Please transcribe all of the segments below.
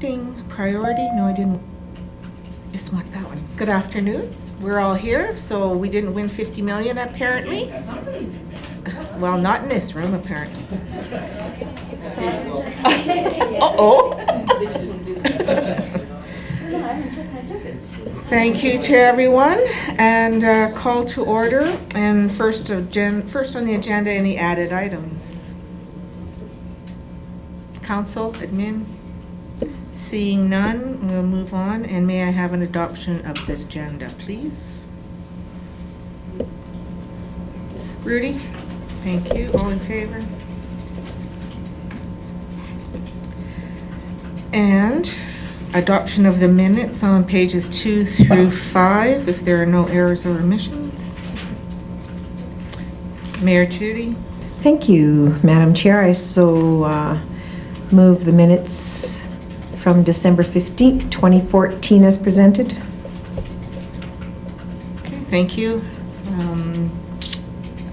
Ding, priority, no I didn't, just mark that one. Good afternoon, we're all here, so we didn't win 50 million apparently. Well, not in this room apparently. So, uh-oh. Thank you to everyone, and call to order. And first on the agenda, any added items? Council, admin? Seeing none, we'll move on. And may I have an adoption of the agenda, please? Rudy? Thank you. All in favor? And adoption of the minutes on pages 2 through 5, if there are no errors or omissions. Mayor Judy. Thank you, Madam Chair. I so move the minutes from December 15th, 2014 as presented. Okay, thank you.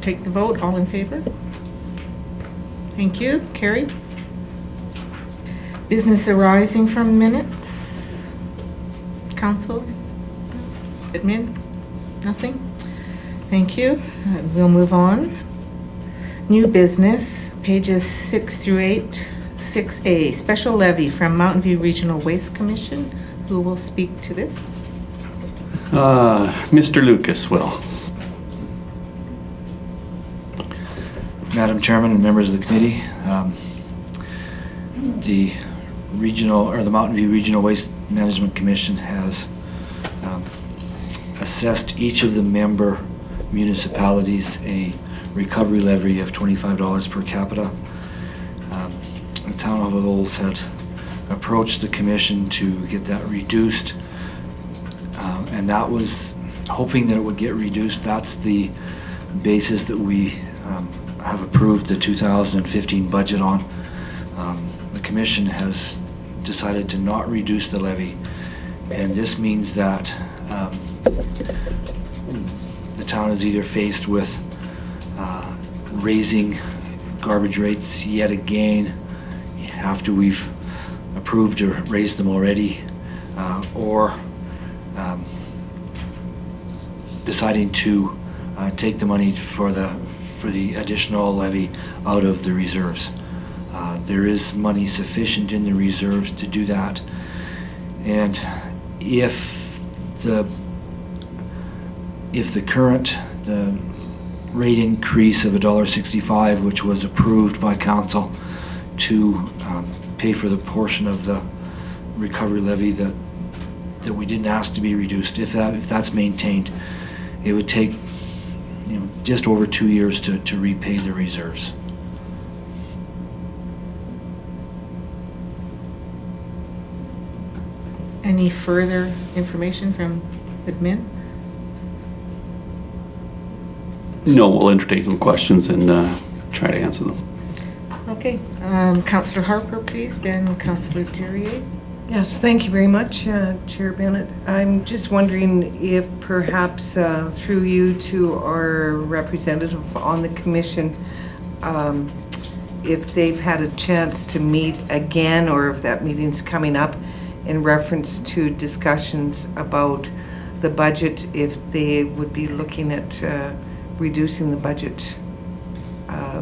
Take the vote. All in favor? Thank you. Carried. Business arising from minutes. Council? Admin? Nothing? Thank you. We'll move on. New business, pages 6 through 8. 6A, special levy from Mountain View Regional Waste Commission. Who will speak to this? Mr. Lucas will. Madam Chairman and members of the committee, the Mountain View Regional Waste Management Commission has assessed each of the member municipalities a recovery levy of $25 per capita. The town of Olds had approached the commission to get that reduced, and that was hoping that it would get reduced. That's the basis that we have approved the 2015 budget on. The commission has decided to not reduce the levy, and this means that the town is either faced with raising garbage rates yet again after we've approved or raised them already, or deciding to take the money for the additional levy out of the reserves. There is money sufficient in the reserves to do that, and if the current rate increase of $1.65, which was approved by council to pay for the portion of the recovery levy that we didn't ask to be reduced, if that's maintained, it would take just over 2 years to repay the reserves. Any further information from admin? No, we'll entertain some questions and try to answer them. Okay, Councillor Harper, please, then Councillor Durier. Yes, thank you very much, Chair Bennett. I'm just wondering if perhaps through you to our representative on the commission, if they've had a chance to meet again, or if that meeting's coming up in reference to discussions about the budget, if they would be looking at reducing the budget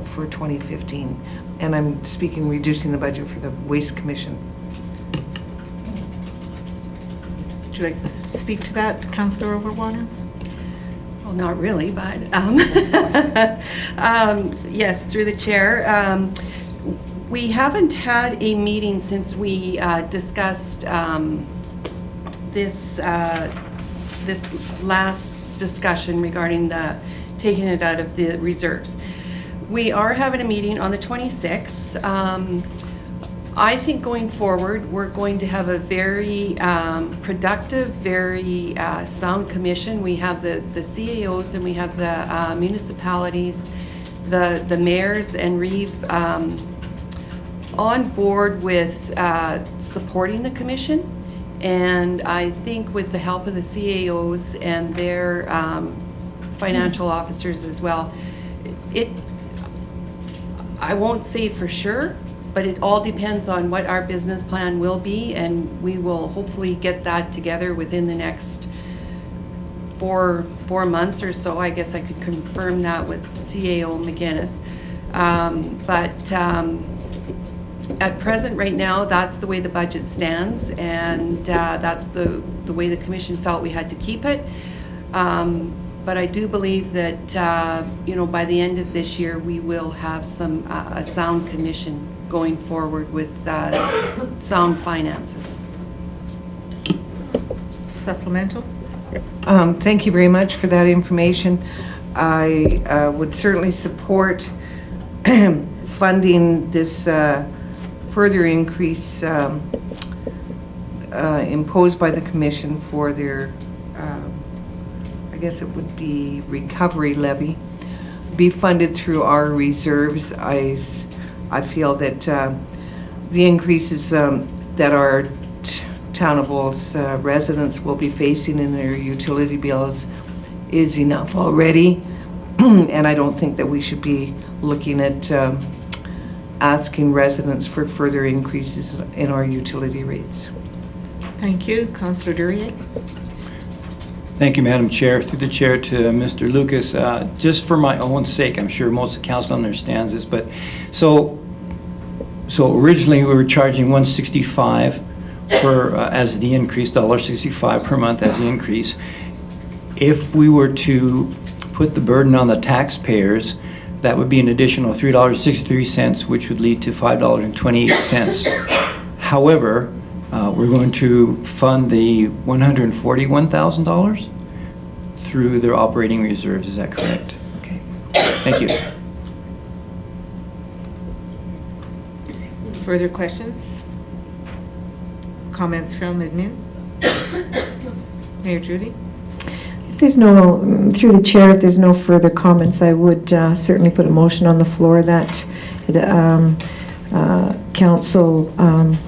for 2015. And I'm speaking reducing the budget for the Waste Commission. Would you like to speak to that, Councillor Overwater? Well, not really, but yes, through the chair. We haven't had a meeting since we discussed this last discussion regarding taking it out of the reserves. We are having a meeting on the 26th. I think going forward, we're going to have a very productive, very sound commission. We have the CAOs and we have the municipalities, the mayors and Reeve on board with supporting the commission. And I think with the help of the CAOs and their financial officers as well, I won't say for sure, But it all depends on what our business plan will be, and we will hopefully get that together within the next four months or so. I guess I could confirm that with CAO McGinnis. At present, right now, that's the way the budget stands, and that's the way the commission felt we had to keep it. But I do believe that, by the end of this year, we will have a sound commission going forward with sound finances. Supplemental? Thank you very much for that information. I would certainly support funding this further increase imposed by the commission for their, I guess it would be recovery levy, be funded through our reserves. I feel that the increases that our Town of Olds residents will be facing in their utility bills is enough already, and I don't think that we should be looking at asking residents for further increases in our utility rates. Thank you. Councillor Duryea? Thank you, Madam Chair. Through the chair to Mr. Lucas, just for my own sake, I'm sure most of the council understands this, but so originally we were charging $165 as the increase, $1.65 per month as the increase. If we were to put the burden on the taxpayers, that would be an additional $3.63, which would lead to $5.28. However, we're going to fund the $141,000 through their operating reserves. Is that correct? Okay. Thank you. Further questions? Comments from admin? Mayor Judy? If there's no, through the chair, if there's no further comments, I would certainly put a motion on the floor that council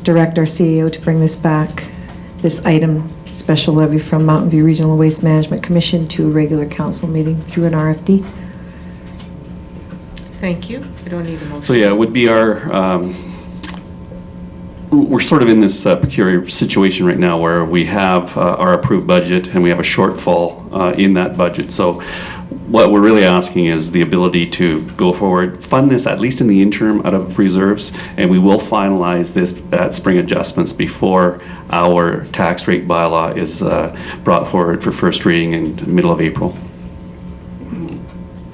direct our CEO to bring this back, this item, special levy from Mountain View Regional Waste Management Commission to a regular council meeting through an RFD. Thank you. I don't need a motion. So yeah, it would be our, we're sort of in this peculiar situation right now where we have our approved budget and we have a shortfall in that budget. So what we're really asking is the ability to go forward, fund this at least in the interim out of reserves, and we will finalize this at spring adjustments before our tax rate bylaw is brought forward for first reading in the middle of April.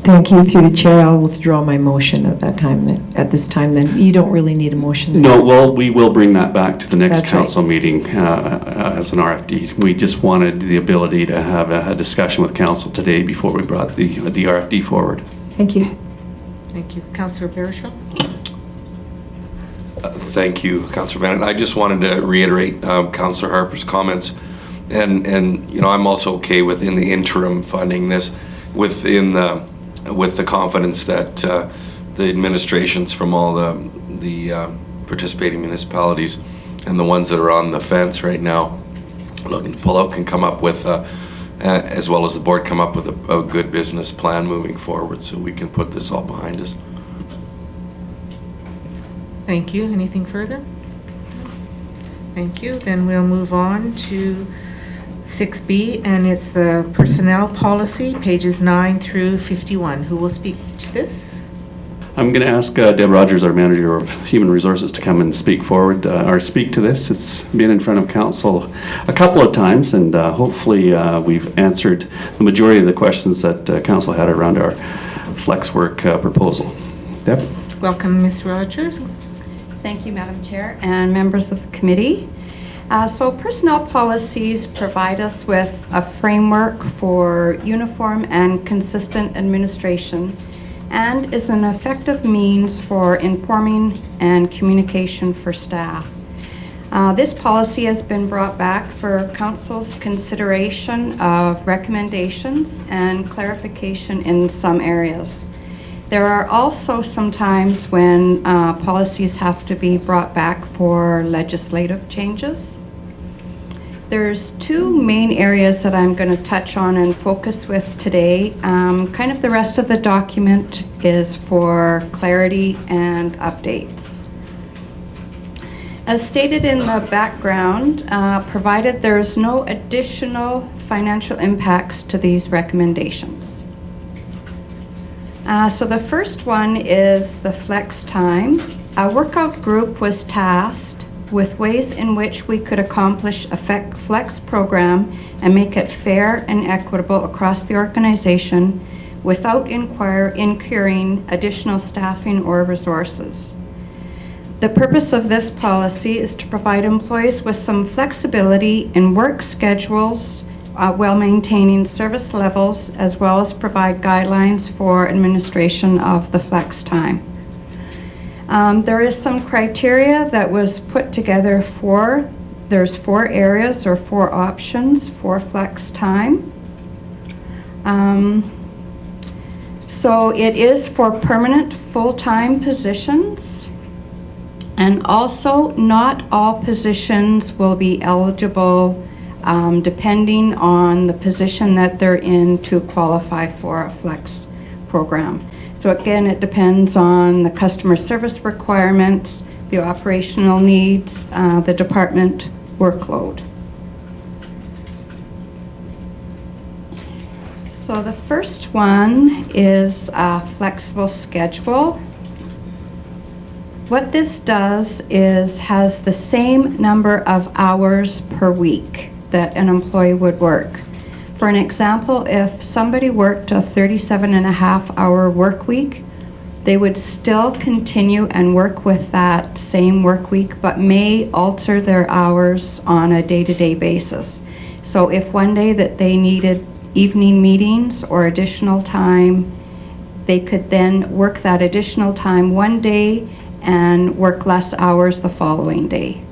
Thank you. Through the chair, I'll withdraw my motion at that time. At this time, then you don't really need a motion. No, well, we will bring that back to the next That's council right. meeting as an RFD. We just wanted the ability to have a discussion with council today before we brought the RFD forward. Thank you. Thank you. Councillor Barishaw? Thank you, Councillor Bennett. I just wanted to reiterate Councillor Harper's comments, and I'm also okay with in the interim funding this with the confidence that the administrations from all the participating municipalities and the ones that are on the fence right now looking to pull out can come up with, as well as the board, come up with a good business plan moving forward so we can put this all behind us. Thank you. Anything further? Thank you. Then we'll move on to 6B, and it's the personnel policy, pages 9 through 51. Who will speak to this? I'm going to ask Deb Rogers, our manager of human resources, to come and speak forward or speak to this. It's been in front of council a couple of times, and hopefully we've answered the majority of the questions that council had around our flex work proposal. Deb? Welcome, Ms. Rogers. Thank you, Madam Chair, and members of the committee. So personnel policies provide us with a framework for uniform and consistent administration and is an effective means for informing and communication for staff. This policy has been brought back for Council's consideration of recommendations and clarification in some areas. There are also some times when policies have to be brought back for legislative changes. There's two main areas that I'm going to touch on and focus with today. Kind of the rest of the document is for clarity and updates. As stated in the background, provided there is no additional financial impacts to these recommendations. So the first one is the flex time. A workout group was tasked with ways in which we could accomplish a flex program and make it fair and equitable across the organization without incurring additional staffing or resources. The purpose of this policy is to provide employees with some flexibility in work schedules while maintaining service levels, as well as provide guidelines for administration of the flex time. There is some criteria that was put together for, there's 4 areas or 4 options for flex time. So it is for permanent full-time positions, and also not all positions will be eligible depending on the position that they're in to qualify for a flex program. So again, it depends on the customer service requirements, the operational needs, the department workload. So the first one is a flexible schedule. What this does is has the same number of hours per week that an employee would work. For an example, if somebody worked a 37.5-hour work week, they would still continue and work with that same work week, but may alter their hours on a day-to-day basis. So if one day that they needed evening meetings or additional time, they could then work that additional time one day and work less hours the following day.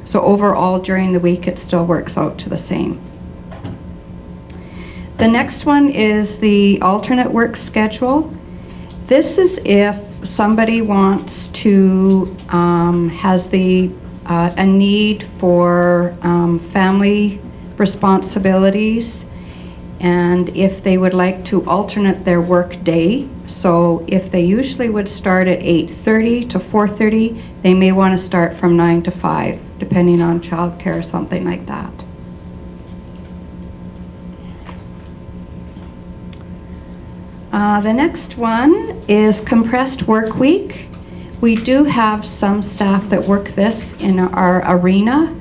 So overall, during the week, it still works out to the same. The next one is the alternate work schedule. This is if somebody wants to, has a need for family responsibilities, and if they would like to alternate their work day. So if they usually would start at 8:30 to 4:30, they may want to start from 9 to 5, depending on childcare or something like that. The next one is compressed work week. We do have some staff that work this in our arena.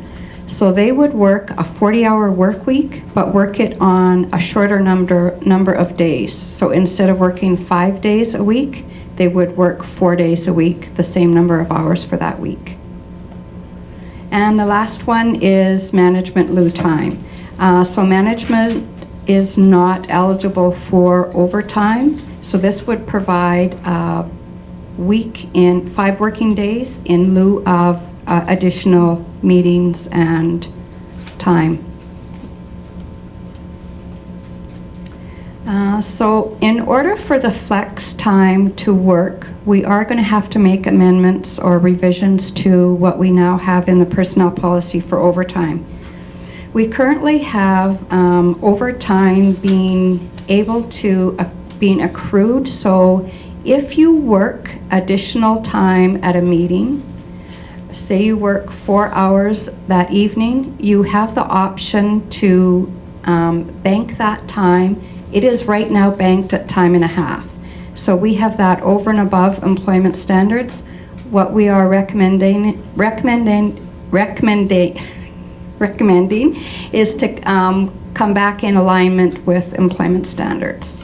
So they would work a 40-hour work week, but work it on a shorter number of days. So instead of working 5 days a week, they would work 4 days a week, the same number of hours for that week. And the last one is management lieu time. So management is not eligible for overtime. So this would provide a week in 5 working days in lieu of additional meetings and time. So in order for the flex time to work, we are going to have to make amendments or revisions to what we now have in the personnel policy for overtime. We currently have overtime being able to being accrued. So if you work additional time at a meeting, say you work 4 hours that evening, you have the option to bank that time. It is right now banked at time and a half. So we have that over and above employment standards. What we are recommending is to come back in alignment with employment standards.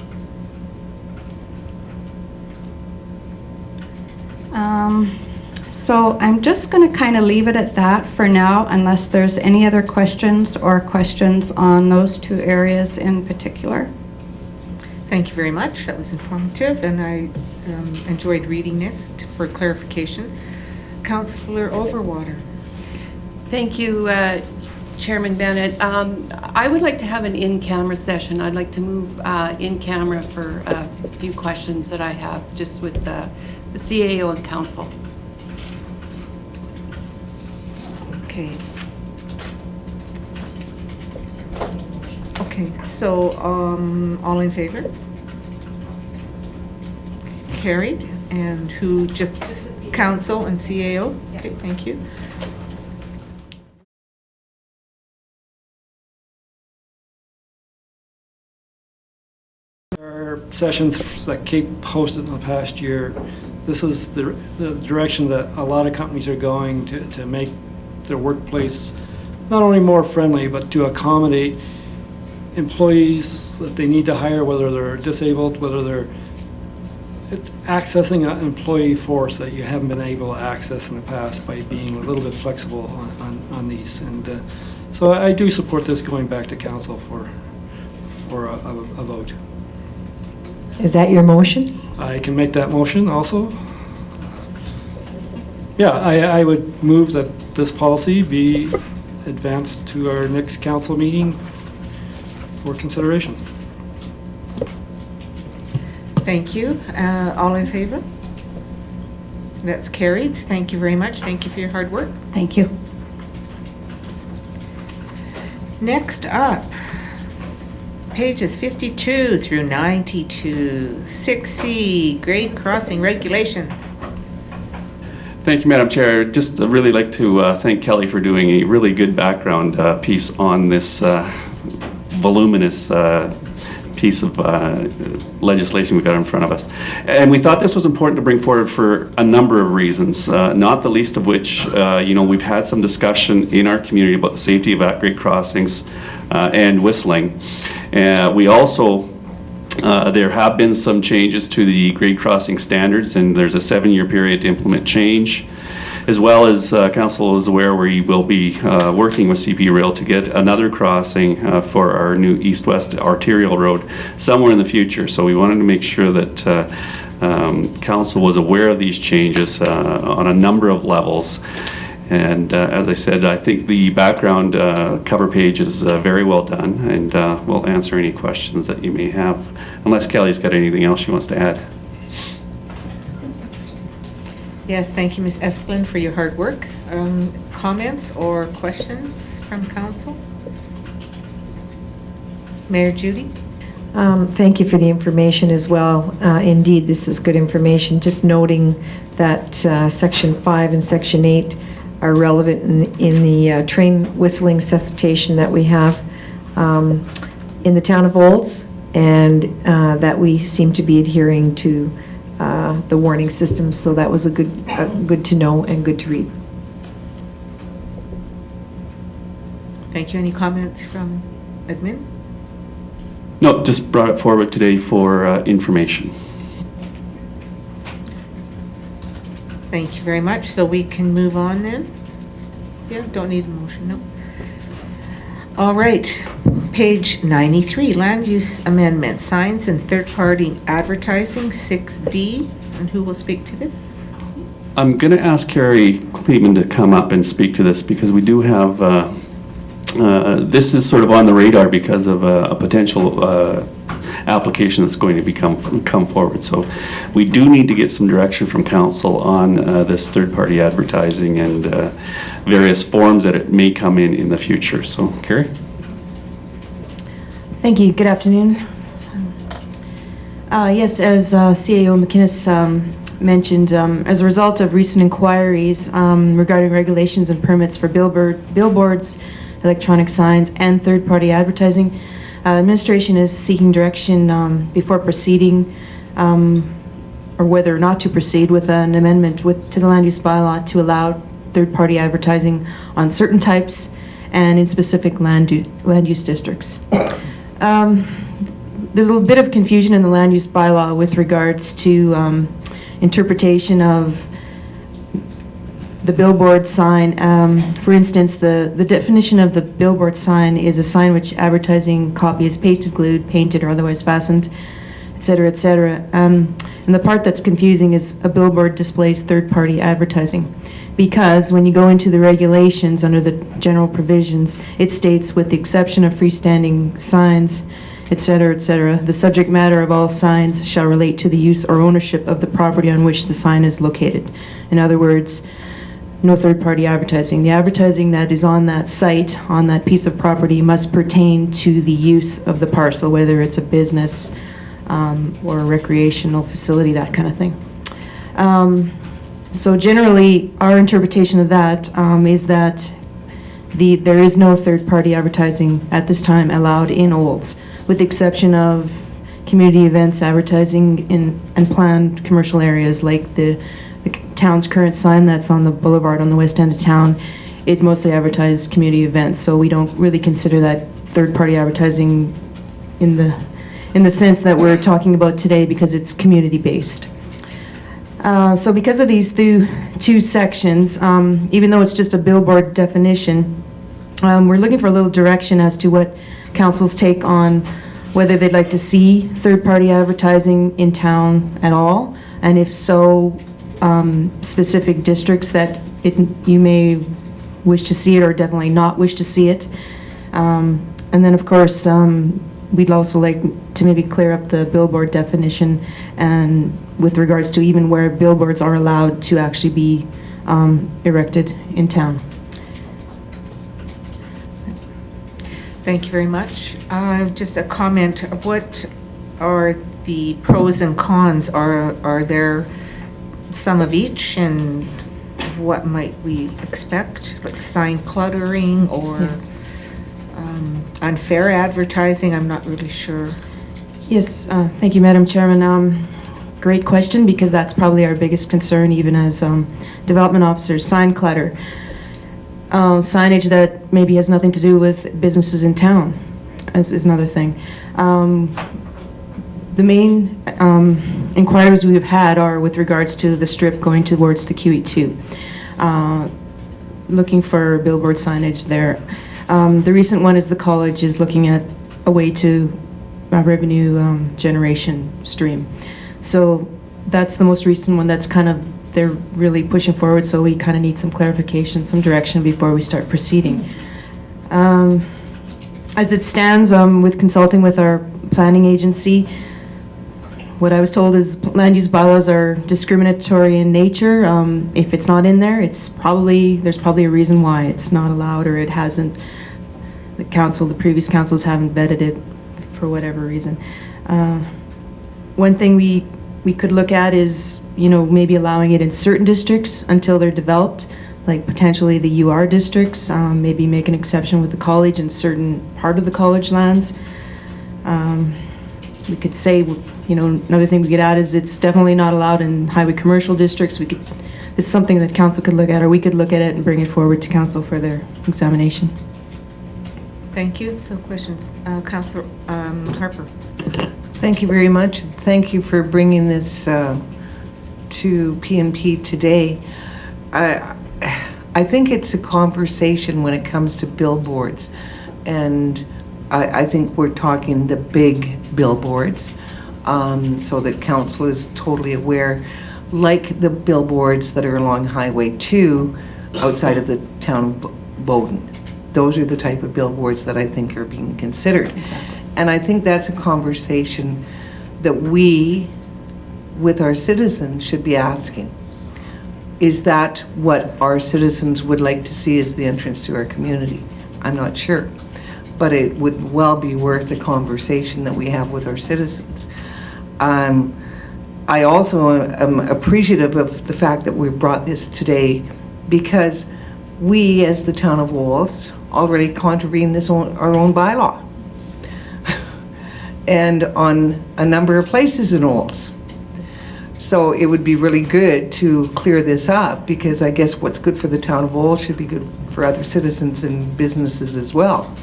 So I'm just going to kind of leave it at that for now, unless there's any other questions on those 2 areas in particular. Thank you very much. That was informative, and I enjoyed reading this for clarification. Councillor Overwater. Thank you, Chairman Bennett. I would like to have an in-camera session. I'd like to move in camera for a few questions that I have just with the CAO and council. Okay. Okay, so all in favor? Carried. And who just council and CAO? Okay, thank you. sessions that Kate hosted in the past year, this is the direction that a lot of companies are going to make their workplace not only more friendly, but to accommodate employees that they need to hire, whether they're disabled, it's accessing an employee force that you haven't been able to access in the past by being a little bit flexible on these. And so I do support this going back to council for a vote. Is that your motion? I can make that motion also. Yeah, I would move that this policy be advanced to our next council meeting for consideration. Thank you. All in favor? That's carried. Thank you very much. Thank you for your hard work. Thank you. Next up, pages 52 through 92, 6C, grade crossing regulations. Thank you, Madam Chair. Just really like to thank Kelly for doing a really good background piece on this voluminous piece of legislation we've got in front of us. And we thought this was important to bring forward for a number of reasons, not the least of which, we've had some discussion in our community about the safety of at-grade crossings and whistling. We also, there have been some changes to the grade crossing standards, and there's a 7-year period to implement change. As well as Council is aware, we will be working with CP Rail to get another crossing for our new east-west arterial road somewhere in the future. So we wanted to make sure that Council was aware of these changes on a number of levels. And as I said, I think the background cover page is very well done, and we'll answer any questions that you may have, unless Kelly's got anything else she wants to add. Yes, thank you, Ms. Esplin, for your hard work. Comments or questions from council? Mayor Judy? Thank you for the information as well. Indeed, this is good information. Just noting that Section 5 and Section 8 are relevant in the train whistling cessation that we have in the town of Olds, and that we seem to be adhering to the warning system. So that was a good to know and good to read. Thank you. Any comments from admin? No, just brought it forward today for information. Thank you very much. So we can move on then? Yeah, don't need a motion, no. All right, page 93, land use amendment, signs and third-party advertising, 6D. And who will speak to this? I'm going to ask Carrie Kleeman to come up and speak to this, because we do have, this is sort of on the radar because of a potential application that's going to come forward. So we do need to get some direction from council on this third-party advertising and various forms that it may come in the future. So, Carrie? Thank you. Good afternoon. Yes, as CAO McInnes mentioned, as a result of recent inquiries regarding regulations and permits for billboards, electronic signs, and third-party advertising, administration is seeking direction before proceeding, or whether or not to proceed with an amendment to the land use bylaw to allow third-party advertising on certain types and in specific land use districts. There's a little bit of confusion in the land use bylaw with regards to interpretation of the billboard sign. For instance, the definition of the billboard sign is a sign which advertising copy is pasted, glued, painted, or otherwise fastened, etc., etc. And the part that's confusing is a billboard displays third-party advertising, because when you go into the regulations under the general provisions, it states, with the exception of freestanding signs, etc., etc., the subject matter of all signs shall relate to the use or ownership of the property on which the sign is located. In other words, no third-party advertising. The advertising that is on that site, on that piece of property, must pertain to the use of the parcel, whether it's a business or a recreational facility, that kind of thing. So generally, our interpretation of that is that there is no third-party advertising at this time allowed in Olds, with the exception of community events advertising and planned commercial areas like the town's current sign that's on the boulevard on the west end of town. It mostly advertises community events, so we don't really consider that third-party advertising in the sense that we're talking about today, because it's community-based. So because of these two sections, even though it's just a billboard definition, we're looking for a little direction as to what council's take on whether they'd like to see third-party advertising in town at all, and if so, specific districts that you may wish to see it or definitely not wish to see it. And then, of course, we'd also like to maybe clear up the billboard definition, and with regards to even where billboards are allowed to actually be erected in town. Thank you very much. Just a comment, what are the pros and cons? Are there some of each, and what might we expect? Like sign cluttering or Yes. Unfair advertising? I'm not really sure. Yes, thank you, Madam Chairman. Great question, because that's probably our biggest concern, even as development officers. Sign clutter. Signage that maybe has nothing to do with businesses in town is another thing. The main inquiries we have had are with regards to the strip going towards the QE2. Looking for billboard signage there. The recent one is the college is looking at a way to revenue generation stream. So that's the most recent one that's kind of, they're really pushing forward, so we kind of need some clarification, some direction before we start proceeding. As it stands, with consulting with our planning agency, what I was told is land use bylaws are discriminatory in nature. If it's not in there, there's probably a reason why it's not allowed, or it hasn't, the previous councils haven't vetted it for whatever reason. One thing we could look at is, maybe allowing it in certain districts until they're developed, like potentially the UR districts, maybe make an exception with the college in certain part of the college lands. We could say, another thing we could add is it's definitely not allowed in highway commercial districts. It's something that council could look at, or we could look at it and bring it forward to council for their examination. Thank you. So questions, Councillor Harper. Thank you very much. Thank you for bringing this to PNP today. I think it's a conversation when it comes to billboards, and I think we're talking the big billboards, so that council is totally aware, like the billboards that are along Highway 2 outside of the town of Bowden. Those are the type of billboards that I think are being considered. Exactly. And I think that's a conversation that we, with our citizens, should be asking. Is that what our citizens would like to see as the entrance to our community? I'm not sure. But it would well be worth a conversation that we have with our citizens. I also am appreciative of the fact that we brought this today, because we, as the town of Wolds, already contravened our own bylaw. And on a number of places in Olds. So it would be really good to clear this up, because I guess what's good for the town of Olds should be good for other citizens and businesses as well.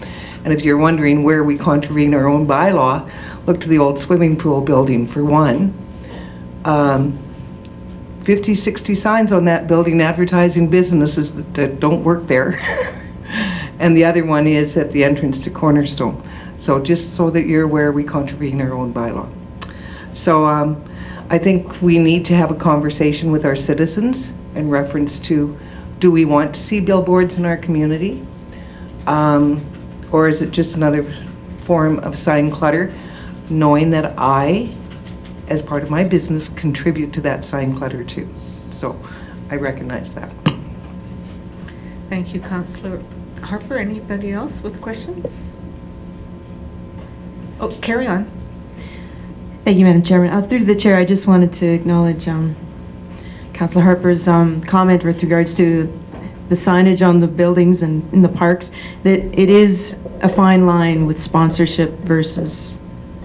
And if you're wondering where we contravene our own bylaw, look to the old swimming pool building for one. 50, 60 signs on that building advertising businesses that don't work there. And the other one is at the entrance to Cornerstone. So just so that you're aware, we contravene our own bylaw. So I think we need to have a conversation with our citizens in reference to, do we want to see billboards in our community? Or is it just another form of sign clutter, knowing that I, as part of my business, contribute to that sign clutter too. So I recognize that. Thank you, Councillor Harper. Anybody else with questions? Oh, carry on. Thank you, Madam Chairman. Through the chair, I just wanted to acknowledge Councillor Harper's comment with regards to the signage on the buildings and in the parks, that it is a fine line with sponsorship versus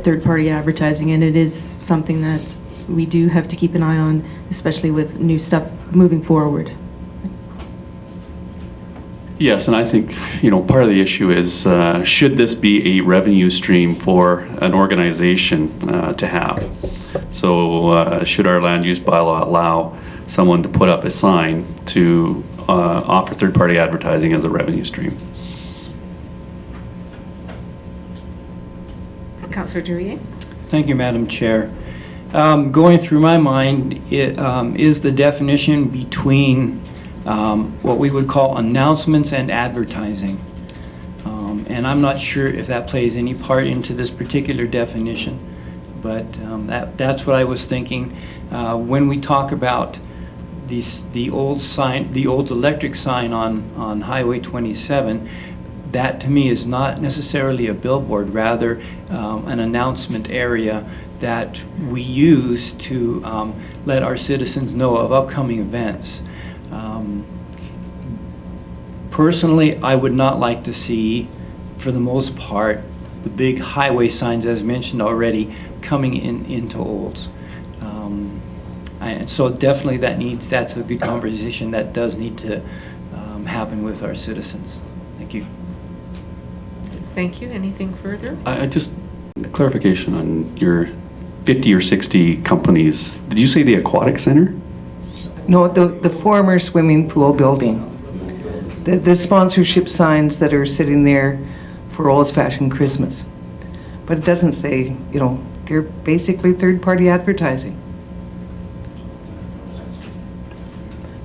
third-party advertising, and it is something that we do have to keep an eye on, especially with new stuff moving forward. Yes, and I think, part of the issue is, should this be a revenue stream for an organization to have? So should our land use bylaw allow someone to put up a sign to offer third-party advertising as a revenue stream? Councillor Duryea? Thank you, Madam Chair. Going through my mind is the definition between what we would call announcements and advertising. And I'm not sure if that plays any part into this particular definition, but that's what I was thinking. When we talk about the old electric sign on Highway 27, that to me is not necessarily a billboard, rather an announcement area that we use to let our citizens know of upcoming events. Personally, I would not like to see, for the most part, the big highway signs, as mentioned already, coming into Olds. And so definitely that's a good conversation that does need to happen with our citizens. Thank you. Thank you. Anything further? I just, clarification on your 50 or 60 companies. Did you say the aquatic center? No, the former swimming pool building. The sponsorship signs that are sitting there for Old Fashioned Christmas. But it doesn't say, they're basically third-party advertising.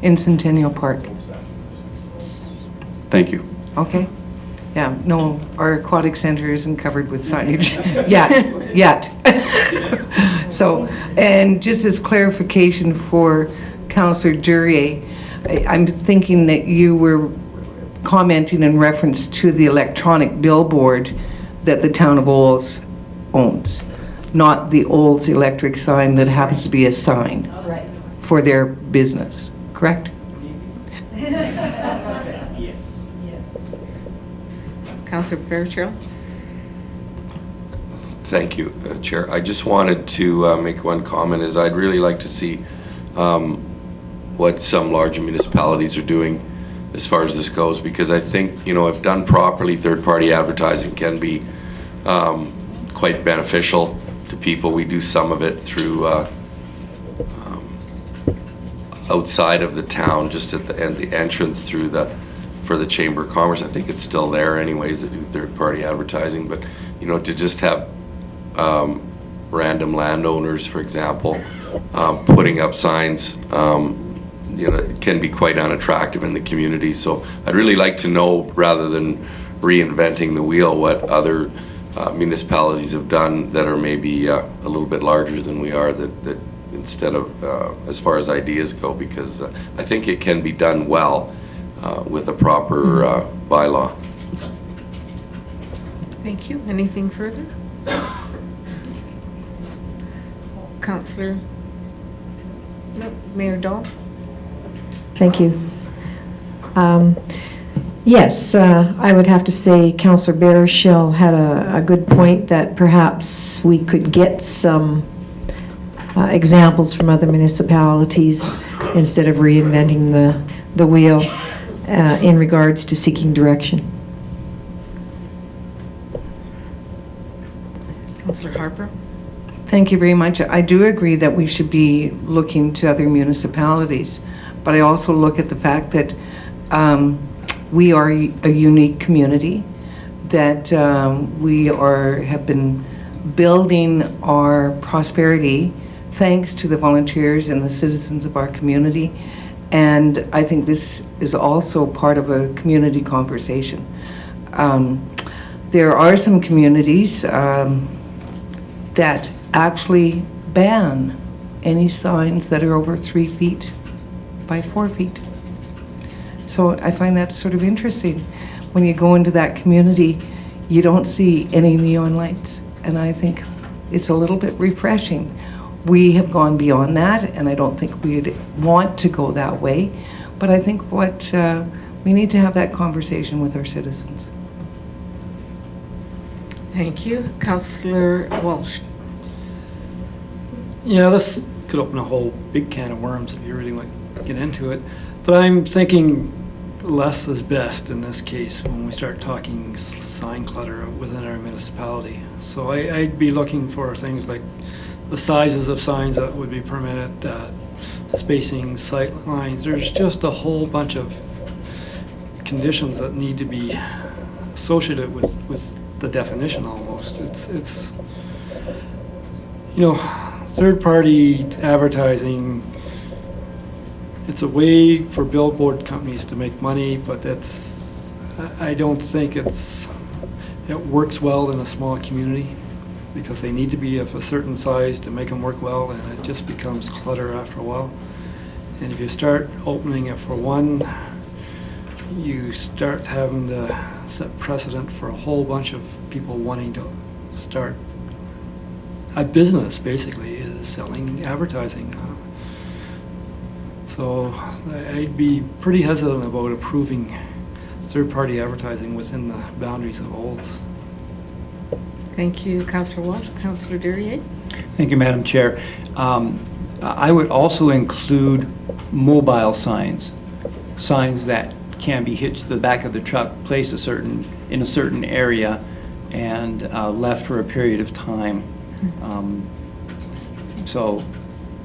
In Centennial Park. Thank you. Okay? Yeah, no, our aquatic center isn't covered with signage yet. So, and just as clarification for Councillor Duryea, I'm thinking that you were commenting in reference to the electronic billboard that the town of Olds owns, not the Olds electric sign that happens to be a sign for their business, correct? Councillor Fairchild? Thank you, Chair. I just wanted to make one comment, is I'd really like to see what some large municipalities are doing as far as this goes, because I think, if done properly, third-party advertising can be quite beneficial to people. We do some of it through outside of the town, just at the entrance through for the Chamber of Commerce. I think it's still there anyways, that do third-party advertising, but to just have random landowners, for example, putting up signs, it can be quite unattractive in the community. So I'd really like to know, rather than reinventing the wheel, what other municipalities have done that are maybe a little bit larger than we are, that instead of as far as ideas go, because I think it can be done well with a proper bylaw. Thank you. Anything further? Councillor? No, Mayor Dahl? Thank you. Yes, I would have to say Councillor Baruchel had a good point that perhaps we could get some examples from other municipalities instead of reinventing the wheel in regards to seeking direction. Councillor Harper? Thank you very much. I do agree that we should be looking to other municipalities, but I also look at the fact that we are a unique community, that we have been building our prosperity thanks to the volunteers and the citizens of our community. And I think this is also part of a community conversation. There are some communities that actually ban any signs that are over 3 feet by 4 feet. So I find that sort of interesting. When you go into that community, you don't see any neon lights. And I think it's a little bit refreshing. We have gone beyond that, and I don't think we'd want to go that way. But I think we need to have that conversation with our citizens. Thank you. Councillor Walsh. Yeah, this could open a whole big can of worms if you really want to get into it. But I'm thinking less is best in this case when we start talking sign clutter within our municipality. So I'd be looking for things like the sizes of signs that would be permitted, spacing, sight lines. There's just a whole bunch of conditions that need to be associated with the definition almost. It's you know, third-party advertising, it's a way for billboard companies to make money, but I don't think it works well in a small community because they need to be of a certain size to make them work well, and it just becomes clutter after a while. And if you start opening it for one, you start having to set precedent for a whole bunch of people wanting to start a business, basically, is selling advertising. So I'd be pretty hesitant about approving third-party advertising within the boundaries of Olds. Thank you, Councillor Walsh. Councillor Durier. Thank you, Madam Chair. I would also include mobile signs, signs that can be hitched to the back of the truck, placed in a certain area, and left for a period of time. So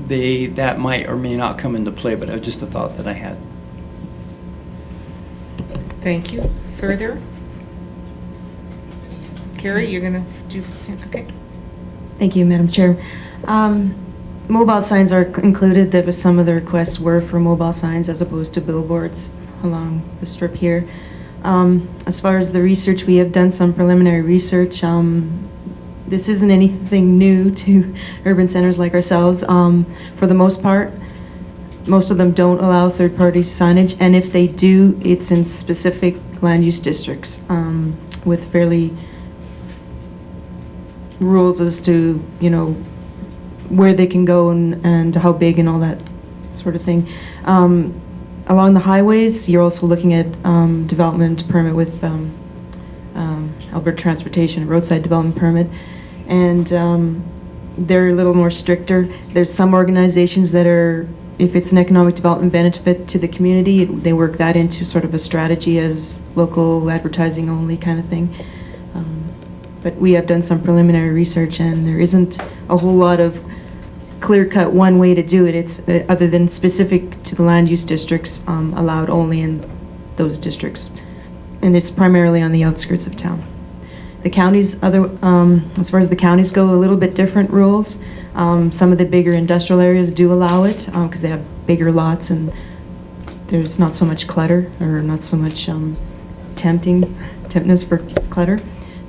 that might or may not come into play, but it was just a thought that I had. Thank you. Further? Carrie, you're going to do, okay. Thank you, Madam Chair. Mobile signs are included. That was some of the requests were for mobile signs as opposed to billboards along the strip here. As far as the research, we have done some preliminary research. This isn't anything new to urban centers like ourselves. For the most part, most of them don't allow third-party signage, and if they do, it's in specific land use districts with fairly rules as to, you know, where they can go and how big and all that sort of thing. Along the highways, you're also looking at development permit with Alberta Transportation, roadside development permit, and they're a little more stricter. There's some organizations that are, if it's an economic development benefit to the community, they work that into sort of a strategy as local advertising only kind of thing. But we have done some preliminary research, and there isn't a whole lot of clear-cut one way to do it. It's other than specific to the land use districts, allowed only in those districts, and it's primarily on the outskirts of town. The counties, as far as the counties go, a little bit different rules. Some of the bigger industrial areas do allow it because they have bigger lots and there's not so much clutter or not so much temptness for clutter,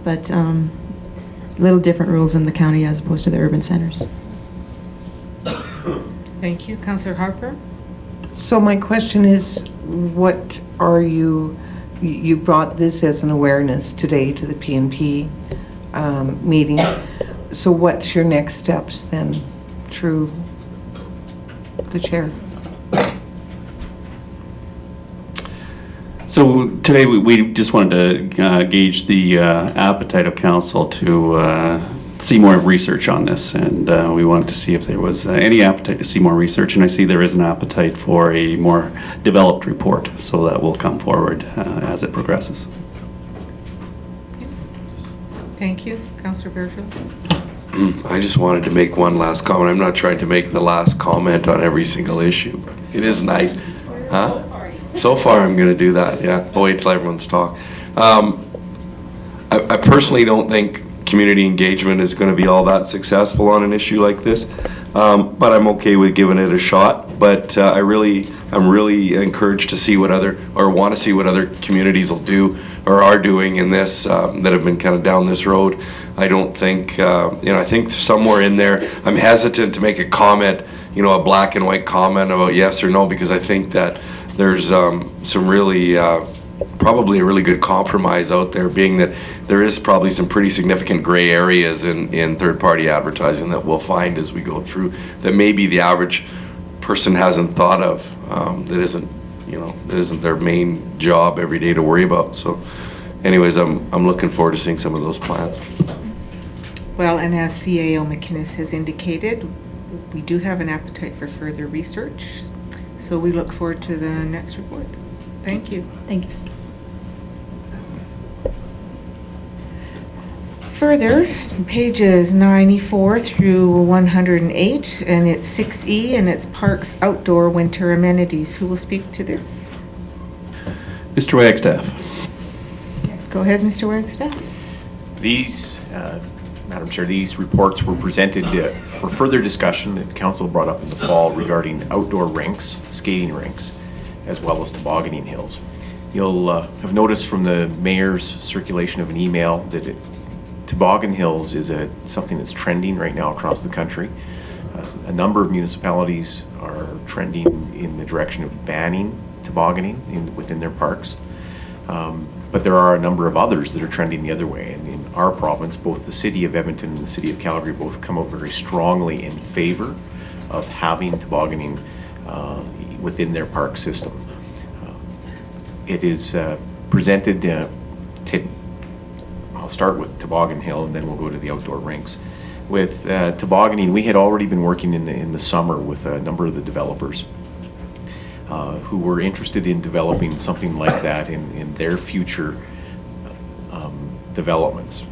but a little different rules in the county as opposed to the urban centers. Thank you. Councillor Harper. So my question is, what are you brought this as an awareness today to the PNP meeting. So what's your next steps then through the chair? So today we just wanted to gauge the appetite of council to see more research on this, and we wanted to see if there was any appetite to see more research, and I see there is an appetite for a more developed report, so that will come forward as it progresses. Thank you. Councillor Bearfield. I just wanted to make one last comment. I'm not trying to make the last comment on every single issue. It is nice. Huh? So far I'm going to do that, yeah. I'll wait till everyone's talk. I personally don't think community engagement is going to be all that successful on an issue like this, but I'm okay with giving it a shot. But I'm really encouraged to see what want to see what other communities will do or are doing in this that have been kind of down this road. I don't think, I think somewhere in there, I'm hesitant to make a comment, a black and white comment about yes or no, because I think that there's some really probably a really good compromise out there, being that there is probably some pretty significant gray areas in third-party advertising that we'll find as we go through that maybe the average person hasn't thought of, that isn't their main job every day to worry about. So anyways, I'm looking forward to seeing some of those plans. Well, and as CAO McInnes has indicated, we do have an appetite for further research, so we look forward to the next report. Thank you. Thank you. Further, pages 94 through 108, and it's 6E, and it's parks outdoor winter amenities. Who will speak to this? Mr. Wagstaff. Go ahead, Mr. Wagstaff. These, Madam Chair, these reports were presented for further discussion that Council brought up in the fall regarding outdoor rinks, skating rinks, as well as tobogganing hills. You'll have noticed from the Mayor's circulation of an email that toboggan hills is something that's trending right now across the country. A number of municipalities are trending in the direction of banning tobogganing within their parks. But there are a number of others that are trending the other way. And in our province, both the City of Edmonton and the City of Calgary both come out very strongly in favor of having tobogganing within their park system. It is presented I'll start with Toboggan Hill and then we'll go to the outdoor rinks. With tobogganing, we had already been working in the summer with a number of the developers who were interested in developing something like that in their future developments.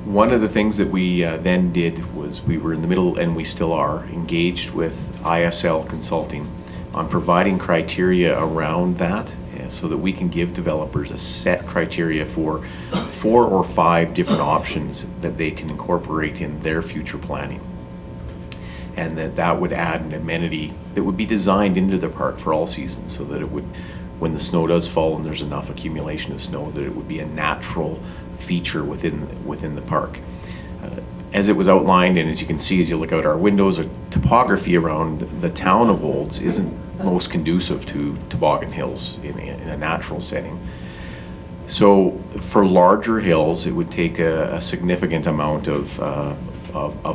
One of the things that we then did was we were in the middle, and we still are, engaged with ISL Consulting on providing criteria around that so that we can give developers a set criteria for 4 or 5 different options that they can incorporate in their future planning. And that would add an amenity that would be designed into the park for all seasons, so that it would, when the snow does fall and there's enough accumulation of snow, that it would be a natural feature within the park. As it was outlined, and as you can see as you look out our windows, our topography around the town of Olds isn't most conducive to toboggan hills in a natural setting. So for larger hills, it would take a significant amount of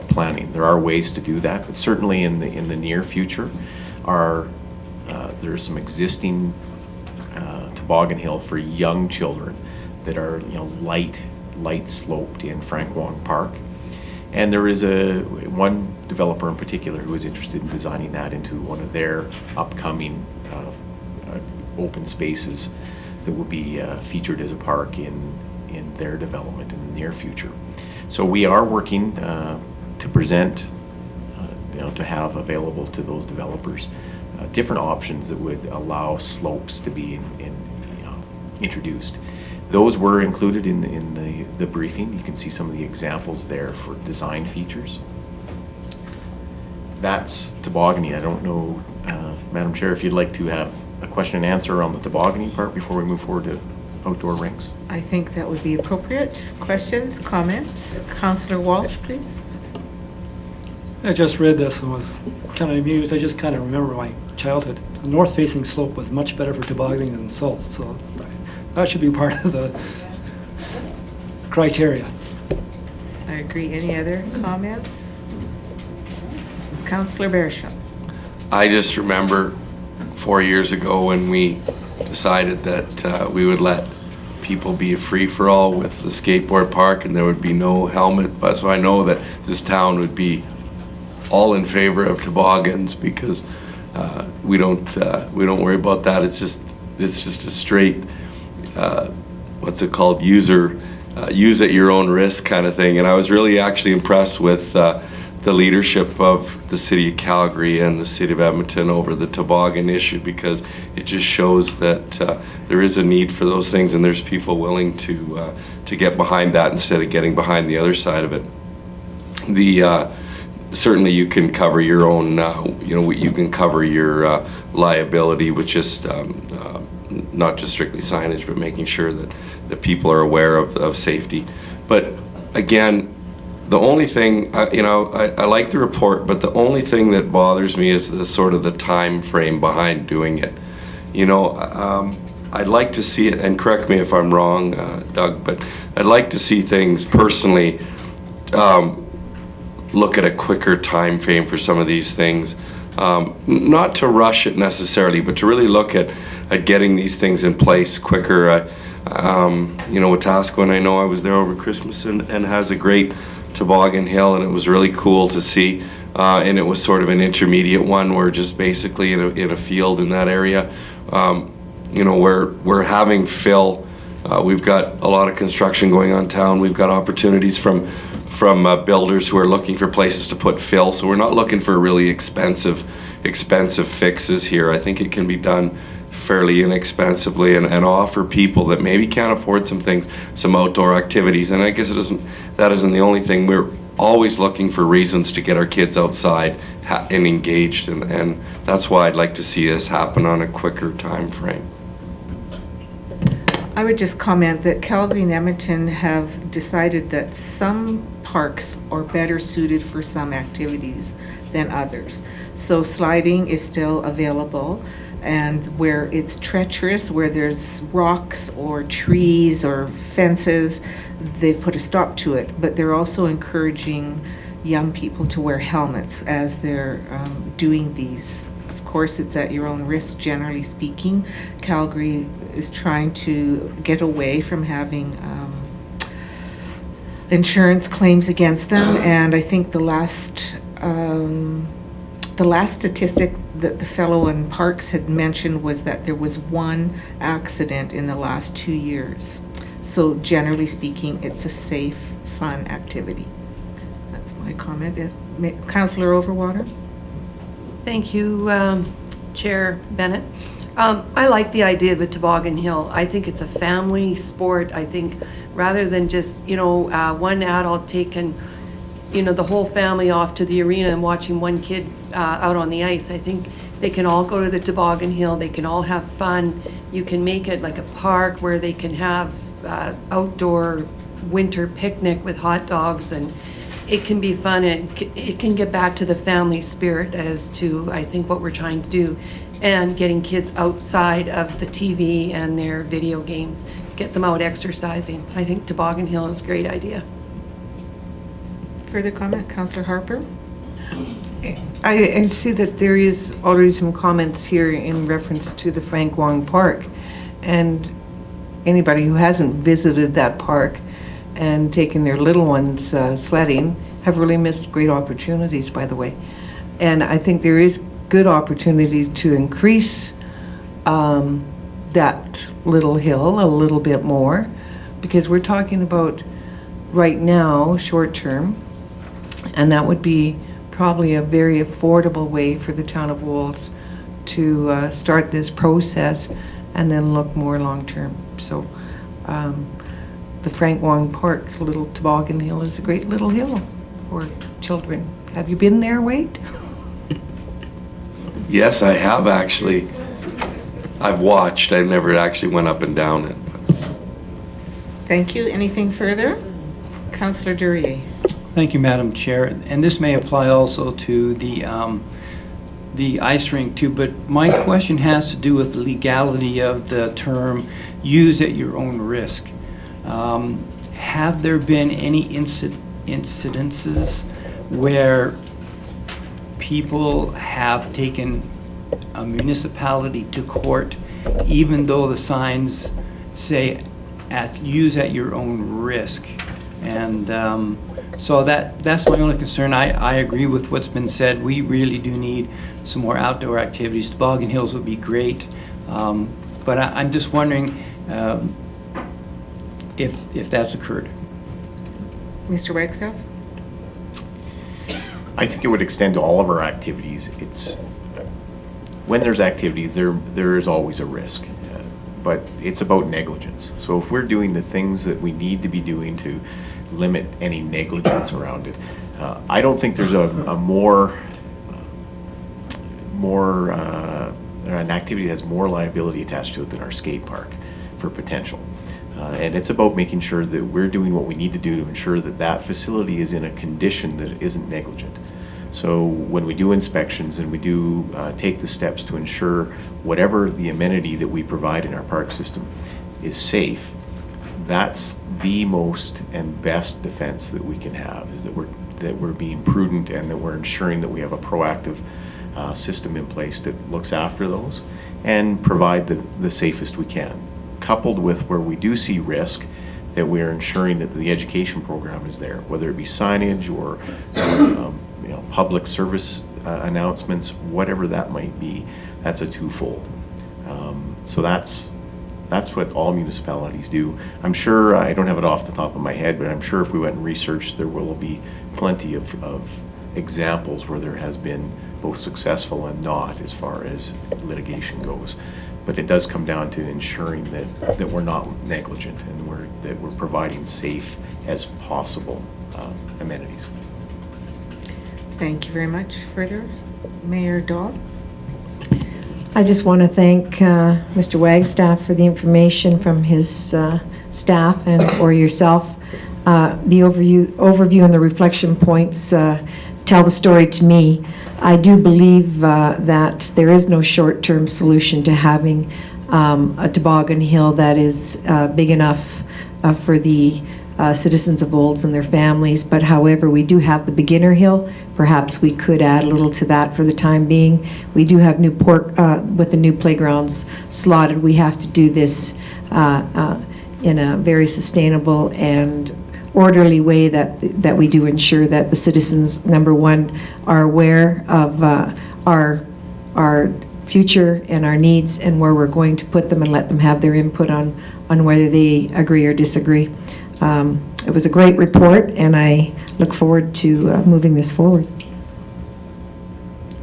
planning. There are ways to do that, but certainly in the near future, there are some existing toboggan hill for young children that are light sloped in Frank Wong Park. And there is one developer in particular who is interested in designing that into one of their upcoming open spaces that will be featured as a park in their development in the near future. So we are working to present, to have available to those developers different options that would allow slopes to be introduced. Those were included in the briefing. You can see some of the examples there for design features. That's tobogganing. I don't know, Madam Chair, if you'd like to have a question and answer on the tobogganing part before we move forward to outdoor rinks. I think that would be appropriate. Questions, comments? Councillor Walsh, please. I just read this and was kind of amused. I just kind of remember my childhood. The north-facing slope was much better for tobogganing than south, so that should be part of the criteria. I agree. Any other comments? Councillor Bersham. I just remember 4 years ago when we decided that we would let people be a free-for-all with the skateboard park and there would be no helmet, but so I know that this town would be all in favor of toboggans because we don't worry about that. It's just a straight what's it called, use at your own risk kind of thing. And I was really actually impressed with the leadership of the City of Calgary and the City of Edmonton over the toboggan issue, because it just shows that there is a need for those things and there's people willing to get behind that instead of getting behind the other side of it. Certainly you can cover your own, you can cover your liability with just not just strictly signage, but making sure that people are aware of safety. But again, the only thing, I like the report, but the only thing that bothers me is the sort of the time frame behind doing it. I'd like to see it, and correct me if I'm wrong, Doug, but I'd like to see things personally look at a quicker time frame for some of these things. not to rush it necessarily, but to really look at getting these things in place quicker. You know, Wetaskiwin, I know I was there over Christmas, and has a great toboggan hill, and it was really cool to see. And it was sort of an intermediate one. We're just basically in a field in that area. You know, we're having fill. We've got a lot of construction going on in town. We've got opportunities from builders who are looking for places to put fill. So we're not looking for really expensive fixes here. I think it can be done fairly inexpensively and offer people that maybe can't afford some things, some outdoor activities. And I guess that isn't the only thing. We're always looking for reasons to get our kids outside and engaged, and that's why I'd like to see this happen on a quicker time frame. I would just comment that Calgary and Edmonton have decided that some parks are better suited for some activities than others. So sliding is still available, and where it's treacherous, where there's rocks or trees or fences, they've put a stop to it. But they're also encouraging young people to wear helmets as they're doing these. Of course, it's at your own risk, generally speaking. Calgary is trying to get away from having insurance claims against them, and I think the last statistic that the fellow in Parks had mentioned was that there was one accident in the last 2 years. So generally speaking, it's a safe, fun activity. That's my comment. Councillor Overwater? Thank you, Chair Bennett. I like the idea of a toboggan hill. I think it's a family sport. I think rather than just, you know, one adult taking, you know, the whole family off to the arena and watching one kid out on the ice, I think they can all go to the toboggan hill. They can all have fun. You can make it like a park where they can have outdoor winter picnic with hot dogs, and it can be fun, and it can get back to the family spirit as to, I think, what we're trying to do, and getting kids outside of the TV and their video games, get them out exercising. I think toboggan hill is a great idea. Further comment, Councillor Harper? I see that there is already some comments here in reference to the Frank Wong Park, and anybody who hasn't visited that park and taken their little ones sledding have really missed great opportunities, by the way. And I think there is good opportunity to increase that little hill a little bit more, because we're talking about right now short term, and that would be probably a very affordable way for the town of Wolds to start this process and then look more long term. So the Frank Wong Park little toboggan hill is a great little hill for children. Have you been there, Wade? Yes, I have actually. I've watched. I never actually went up and down it. Thank you. Anything further? Councillor Duryea. Thank you, Madam Chair. And this may apply also to the ice rink too, but my question has to do with the legality of the term "use at your own risk." Have there been any incidences where people have taken a municipality to court, even though the signs say "use at your own risk"? And so that's my only concern. I agree with what's been said. We really do need some more outdoor activities. Toboggan hills would be great, but I'm just wondering if that's occurred. Mr. Wagstaff? I think it would extend to all of our activities. It's when there's activities, there is always a risk, but it's about negligence. So if we're doing the things that we need to be doing to limit any negligence around it, I don't think there's an activity that has more liability attached to it than our skate park for potential. And it's about making sure that we're doing what we need to do to ensure that that facility is in a condition that isn't negligent. So when we do inspections and we do take the steps to ensure whatever the amenity that we provide in our park system is safe, that's the most and best defense that we can have, is that we're being prudent and that we're ensuring that we have a proactive system in place that looks after those and provide the safest we can. Coupled with where we do see risk, that we're ensuring that the education program is there, whether it be signage or public service announcements, whatever that might be. That's a twofold. So that's what all municipalities do. I'm sure, I don't have it off the top of my head, but I'm sure if we went and researched, there will be plenty of examples where there has been both successful and not as far as litigation goes. But it does come down to ensuring that we're not negligent and that we're providing safe as possible amenities. Thank you very much. Further, Mayor Dahl? I just want to thank Mr. Wagstaff for the information from his staff and or yourself. The overview and the reflection points tell the story to me. I do believe that there is no short-term solution to having a toboggan hill that is big enough for the citizens of Olds and their families, but however, we do have the beginner hill. Perhaps we could add a little to that for the time being. We do have Newport with the new playgrounds slotted. We have to do this in a very sustainable and orderly way that we do ensure that the citizens, number one, are aware of our future and our needs and where we're going to put them and let them have their input on whether they agree or disagree. It was a great report, and I look forward to moving this forward.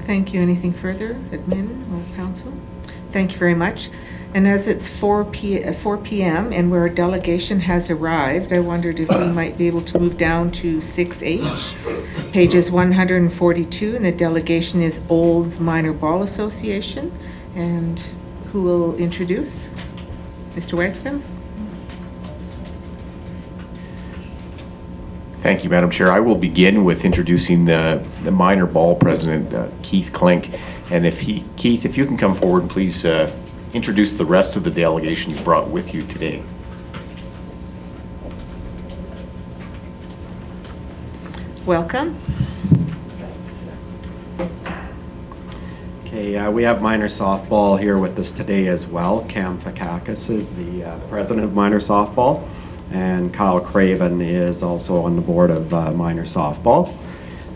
Thank you. Anything further, admin or council? Thank you very much. And as it's 4 p.m. and where a delegation has arrived, I wondered if we might be able to move down to 6H, pages 142, and the delegation is Olds Minor Ball Association. And who will introduce? Mr. Wagstaff? Thank you, Madam Chair. I will begin with introducing the minor ball president, Keith Klink. And Keith, if you can come forward and please introduce the rest of the delegation you brought with you today. Welcome. Okay, we have minor softball here with us today as well. Cam Fakakis is the president of minor softball, and Kyle Craven is also on the board of minor softball.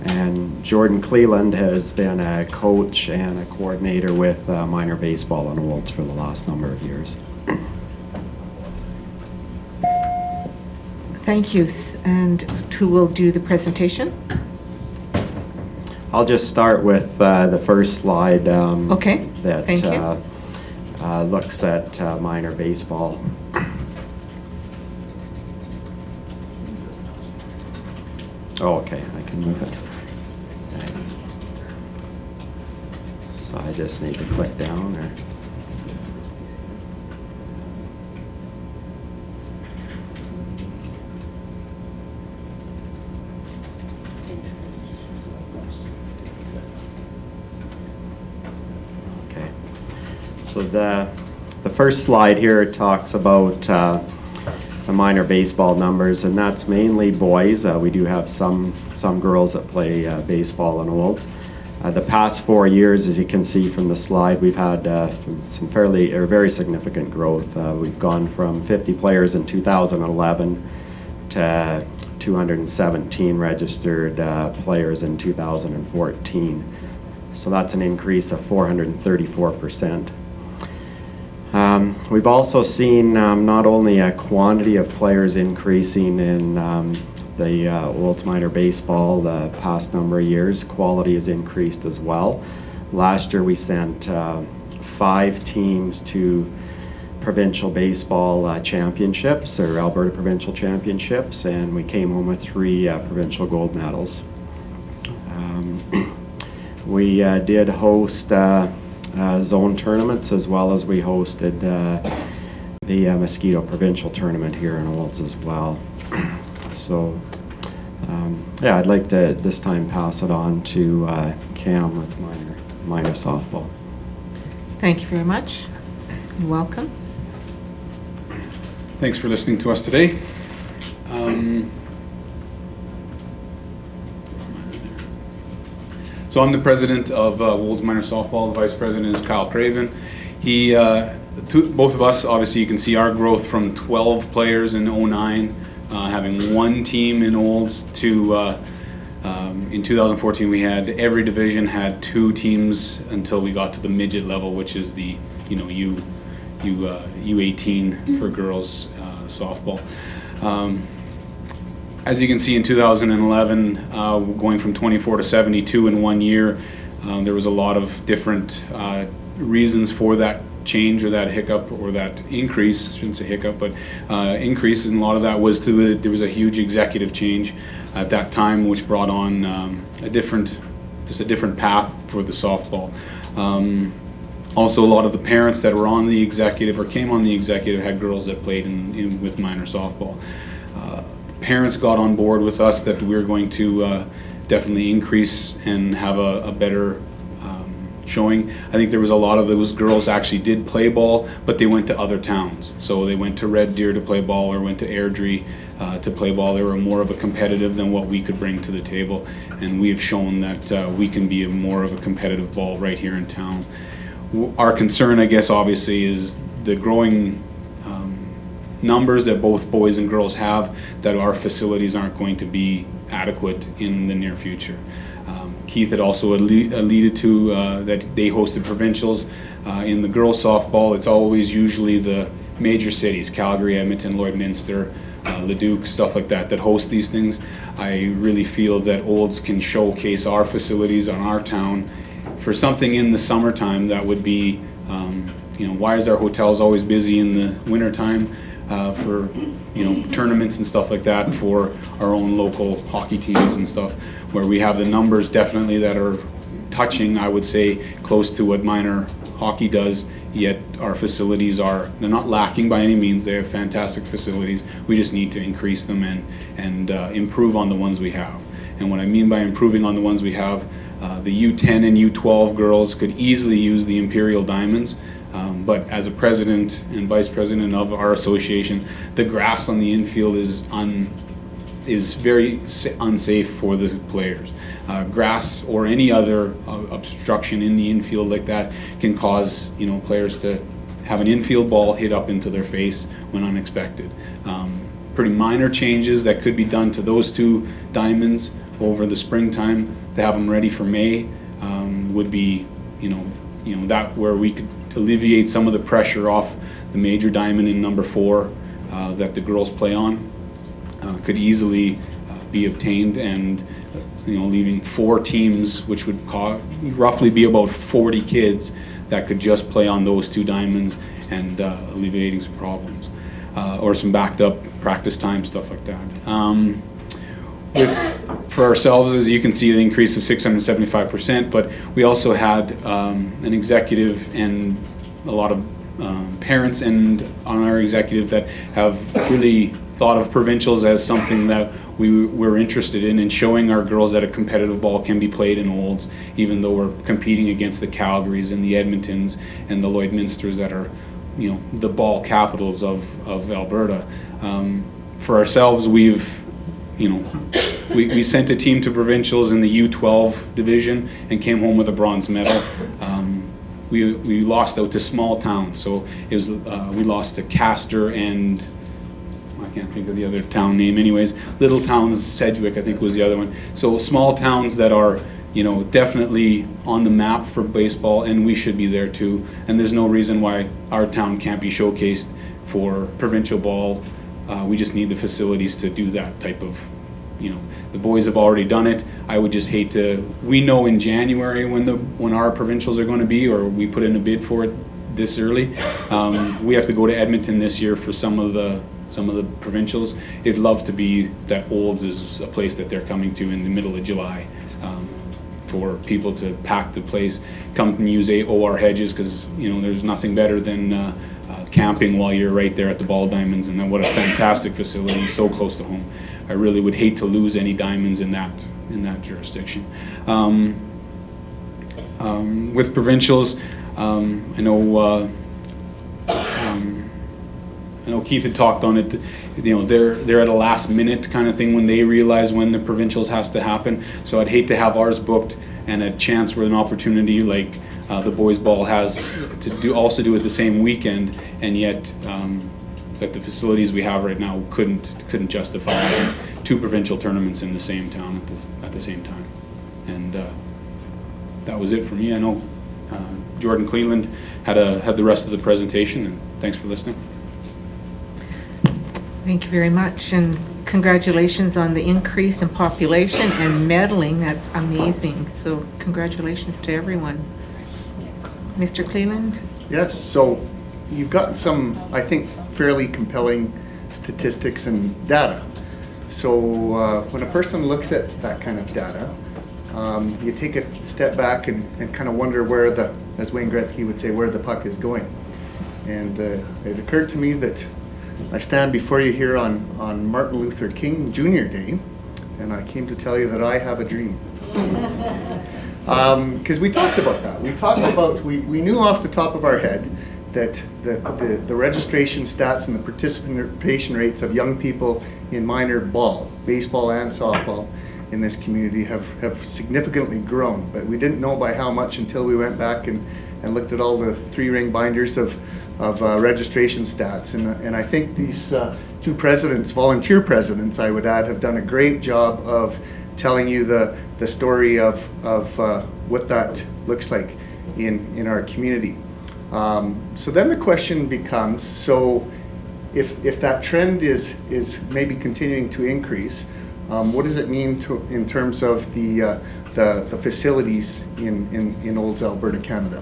And Jordan Cleland has been a coach and a coordinator with minor baseball in Olds for the last number of years. Thank you. And who will do the presentation? I'll just start with the first slide Okay. that Thank you. looks at minor baseball. Oh, okay, I can move it. Okay. So I just need to click down or... Okay. So the first slide here talks about the minor baseball numbers, and that's mainly boys. We do have some girls that play baseball in Olds. The past 4 years, as you can see from the slide, we've had some very significant growth. We've gone from 50 players in 2011 to 217 registered players in 2014. So that's an increase of 434%. We've also seen not only a quantity of players increasing in the Olds minor baseball the past number of years, quality has increased as well. Last year we sent 5 teams to provincial baseball championships, or Alberta provincial championships, and we came home with 3 provincial gold medals. We did host zone tournaments, as well as we hosted the Mosquito Provincial Tournament here in Olds as well. So, yeah, I'd like to this time pass it on to Cam with minor softball. Thank you very much. Welcome. Thanks for listening to us today. So I'm the president of Wolds Minor Softball. The vice president is Kyle Craven. Both of us, obviously, you can see our growth from 12 players in '09, having one team in Olds, to in 2014 we had every division had 2 teams until we got to the midget level, which is the U18 for girls softball. As you can see, in 2011, going from 24 to 72 in 1 year, there was a lot of different reasons for that change or that hiccup or that increase. I shouldn't say hiccup, but increase, and a lot of that was there was a huge executive change at that time, which brought on a different path for the softball. Also, a lot of the parents that were on the executive or came on the executive had girls that played with minor softball. Parents got on board with us that we were going to definitely increase and have a better showing. I think there was a lot of those girls actually did play ball, but they went to other towns. So they went to Red Deer to play ball or went to Airdrie to play ball. They were more of a competitive than what we could bring to the table. And we've shown that we can be more of a competitive ball right here in town. Our concern, I guess, obviously, is the growing numbers that both boys and girls have, that our facilities aren't going to be adequate in the near future. Keith had also alluded to that they hosted provincials. In the girls softball, it's always usually the major cities, Calgary, Edmonton, Lloydminster, Leduc, stuff like that, that host these things. I really feel that Olds can showcase our facilities on our town for something in the summertime that would be, why is our hotels always busy in the wintertime? For tournaments and stuff like that, for our own local hockey teams and stuff, where we have the numbers definitely that are touching, I would say, close to what minor hockey does, yet our facilities they're not lacking by any means. They have fantastic facilities. We just need to increase them and improve on the ones we have. And what I mean by improving on the ones we have, the U10 and U12 girls could easily use the Imperial Diamonds. But as a president and vice president of our association, the grass on the infield is very unsafe for the players. Grass or any other obstruction in the infield like that can cause players to have an infield ball hit up into their face when unexpected. Pretty minor changes that could be done to those 2 diamonds over the springtime to have them ready for May would be that where we could alleviate some of the pressure off the major diamond in number 4 that the girls play on. Could easily be obtained, and leaving 4 teams, which would roughly be about 40 kids that could just play on those 2 diamonds, and alleviating some problems or some backed up practice time, stuff like that. For ourselves, as you can see, the increase of 675%, but we also had an executive and a lot of parents and on our executive that have really thought of provincials as something that we're interested in showing our girls that a competitive ball can be played in Olds, even though we're competing against the Calgarys and the Edmontons and the Lloydminsters that are the ball capitals of Alberta. For ourselves, we sent a team to provincials in the U12 division and came home with a bronze medal. We lost out to small towns, so it was we lost to Castor and I can't think of the other town name. Anyways, Little Towns, Sedgwick, I think was the other one. So small towns that are definitely on the map for baseball, and we should be there too. And there's no reason why our town can't be showcased for provincial ball. We just need the facilities to do that type of, the boys have already done it. I would just hate to, we know in January when our provincials are going to be, or we put in a bid for it this early. We have to go to Edmonton this year for some of the provincials. It'd love to be that Olds is a place that they're coming to in the middle of July, for people to pack the place, come and use OR Hedges, because there's nothing better than camping while you're right there at the Ball Diamonds, and then what a fantastic facility, so close to home. I really would hate to lose any diamonds in that jurisdiction. With provincials, I know Keith had talked on it. They're at a last minute kind of thing when they realize when the provincials has to happen. So I'd hate to have ours booked and a chance for an opportunity like the boys ball has to also do it the same weekend, and yet that the facilities we have right now couldn't justify having 2 provincial tournaments in the same town at the same time. And that was it for me. I know Jordan Cleveland had the rest of the presentation, and thanks for listening. Thank you very much, and congratulations on the increase in population and medaling. That's amazing. So congratulations to everyone. Mr. Cleveland? Yes, so you've got some, I think, fairly compelling statistics and data. So when a person looks at that kind of data, you take a step back and kind of wonder where the, as Wayne Gretzky would say, where the puck is going. And it occurred to me that I stand before you here on Martin Luther King Jr. Day, and I came to tell you that I have a dream. Because we talked about that. We talked about, we knew off the top of our head that the registration stats and the participation rates of young people in minor ball, baseball and softball, in this community have significantly grown. But we didn't know by how much until we went back and looked at all the 3-ring binders of registration stats. And I think these 2 presidents, volunteer presidents I would add, have done a great job of telling you the story of what that looks like in our community. So then the question becomes, so if that trend is maybe continuing to increase, what does it mean in terms of the facilities in Olds, Alberta, Canada?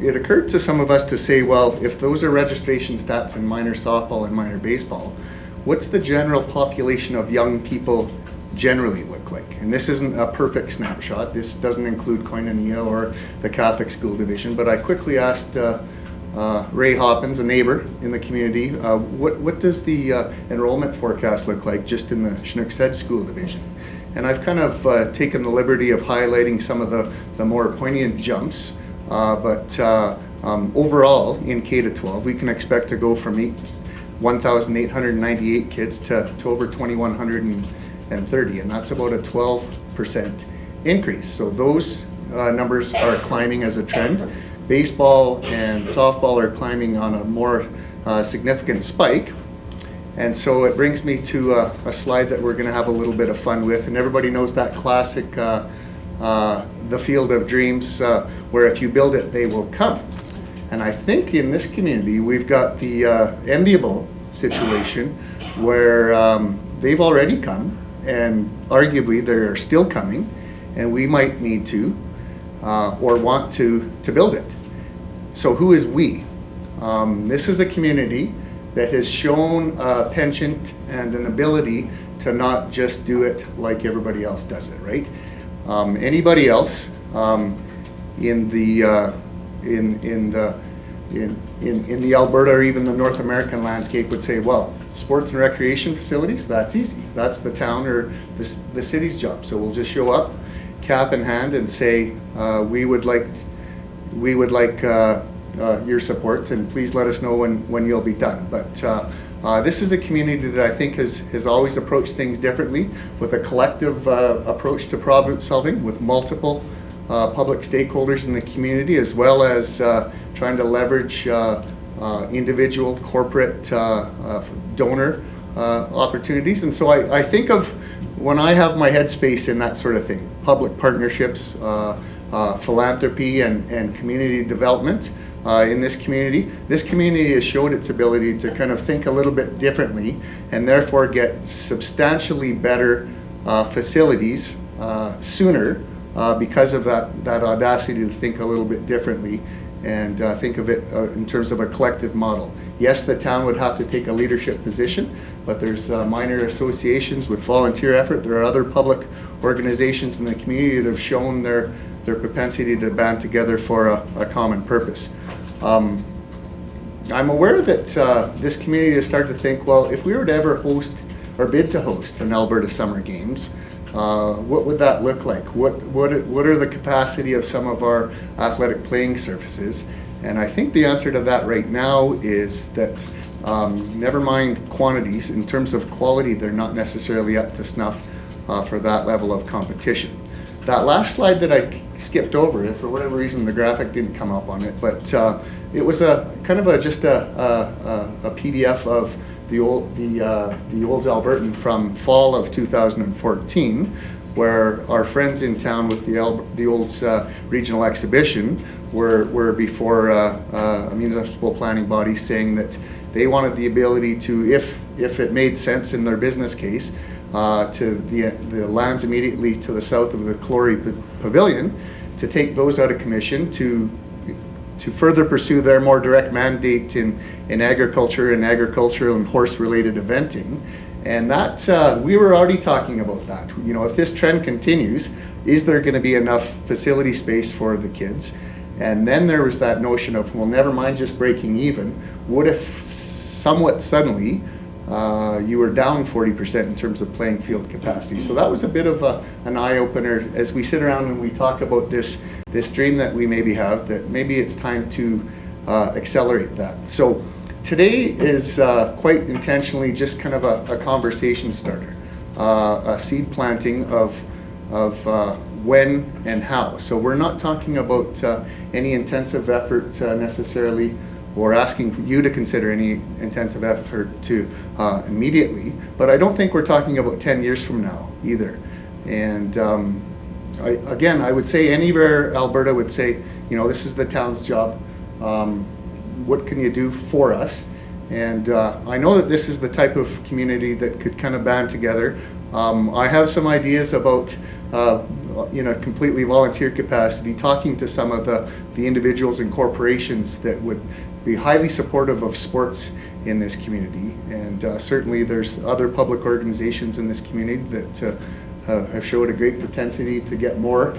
It occurred to some of us to say, well, if those are registration stats in minor softball and minor baseball, what's the general population of young people generally look like? And this isn't a perfect snapshot. This doesn't include Koinonia or the Catholic School Division, but I quickly asked Ray Hoppins, a neighbor in the community, what does the enrollment forecast look like just in the Chinook's Head School Division? And I've kind of taken the liberty of highlighting some of the more poignant jumps, but overall in K-12 we can expect to go from 1,898 kids to over 2,130, and that's about a 12% increase. So those numbers are climbing as a trend. Baseball and softball are climbing on a more significant spike. And so it brings me to a slide that we're going to have a little bit of fun with. And everybody knows that classic, the field of dreams, where if you build it, they will come. And I think in this community, we've got the enviable situation where they've already come, and arguably they're still coming, and we might need to or want to build it. So who is we? This is a community that has shown a penchant and an ability to not just do it like everybody else does it, right? Anybody else in the Alberta or even the North American landscape would say, well, sports and recreation facilities, that's easy. That's the town or the city's job. So we'll just show up, cap in hand, and say, we would like your support, and please let us know when you'll be done. But this is a community that I think has always approached things differently, with a collective approach to problem solving, with multiple public stakeholders in the community, as well as trying to leverage individual, corporate, donor opportunities. And so I think of, when I have my headspace in that sort of thing, public partnerships, philanthropy, and community development in this community. This community has showed its ability to kind of think a little bit differently, and therefore get substantially better facilities sooner because of that audacity to think a little bit differently and think of it in terms of a collective model. Yes, the town would have to take a leadership position, but there's minor associations with volunteer effort. There are other public organizations in the community that have shown their propensity to band together for a common purpose. I'm aware that this community has started to think, well, if we were to ever host or bid to host an Alberta Summer Games, what would that look like? What are the capacity of some of our athletic playing surfaces? And I think the answer to that right now is that never mind quantities, in terms of quality, they're not necessarily up to snuff for that level of competition. that last slide that I skipped over, for whatever reason the graphic didn't come up on it, but it was a kind of just a PDF of the Olds Albertan from fall of 2014, where our friends in town with the Olds Regional Exhibition were before a municipal planning body saying that they wanted the ability to, if it made sense in their business case, to the lands immediately to the south of the Clory Pavilion, to take those out of commission to further pursue their more direct mandate in agriculture and horse-related eventing. And that, we were already talking about that. You know, if this trend continues, is there going to be enough facility space for the kids? And then there was that notion of, well, never mind just breaking even. What if somewhat suddenly you were down 40% in terms of playing field capacity? So that was a bit of an eye-opener as we sit around and we talk about this dream that we maybe have, that maybe it's time to accelerate that. So today is quite intentionally just kind of a conversation starter, a seed planting of when and how. So we're not talking about any intensive effort necessarily, or asking you to consider any intensive effort to immediately, but I don't think we're talking about 10 years from now either. And again, I would say anywhere Alberta would say, you know, this is the town's job. What can you do for us? And I know that this is the type of community that could kind of band together. I have some ideas about in a completely volunteer capacity, talking to some of the individuals and corporations that would be highly supportive of sports in this community. And certainly there's other public organizations in this community that have showed a great propensity to get more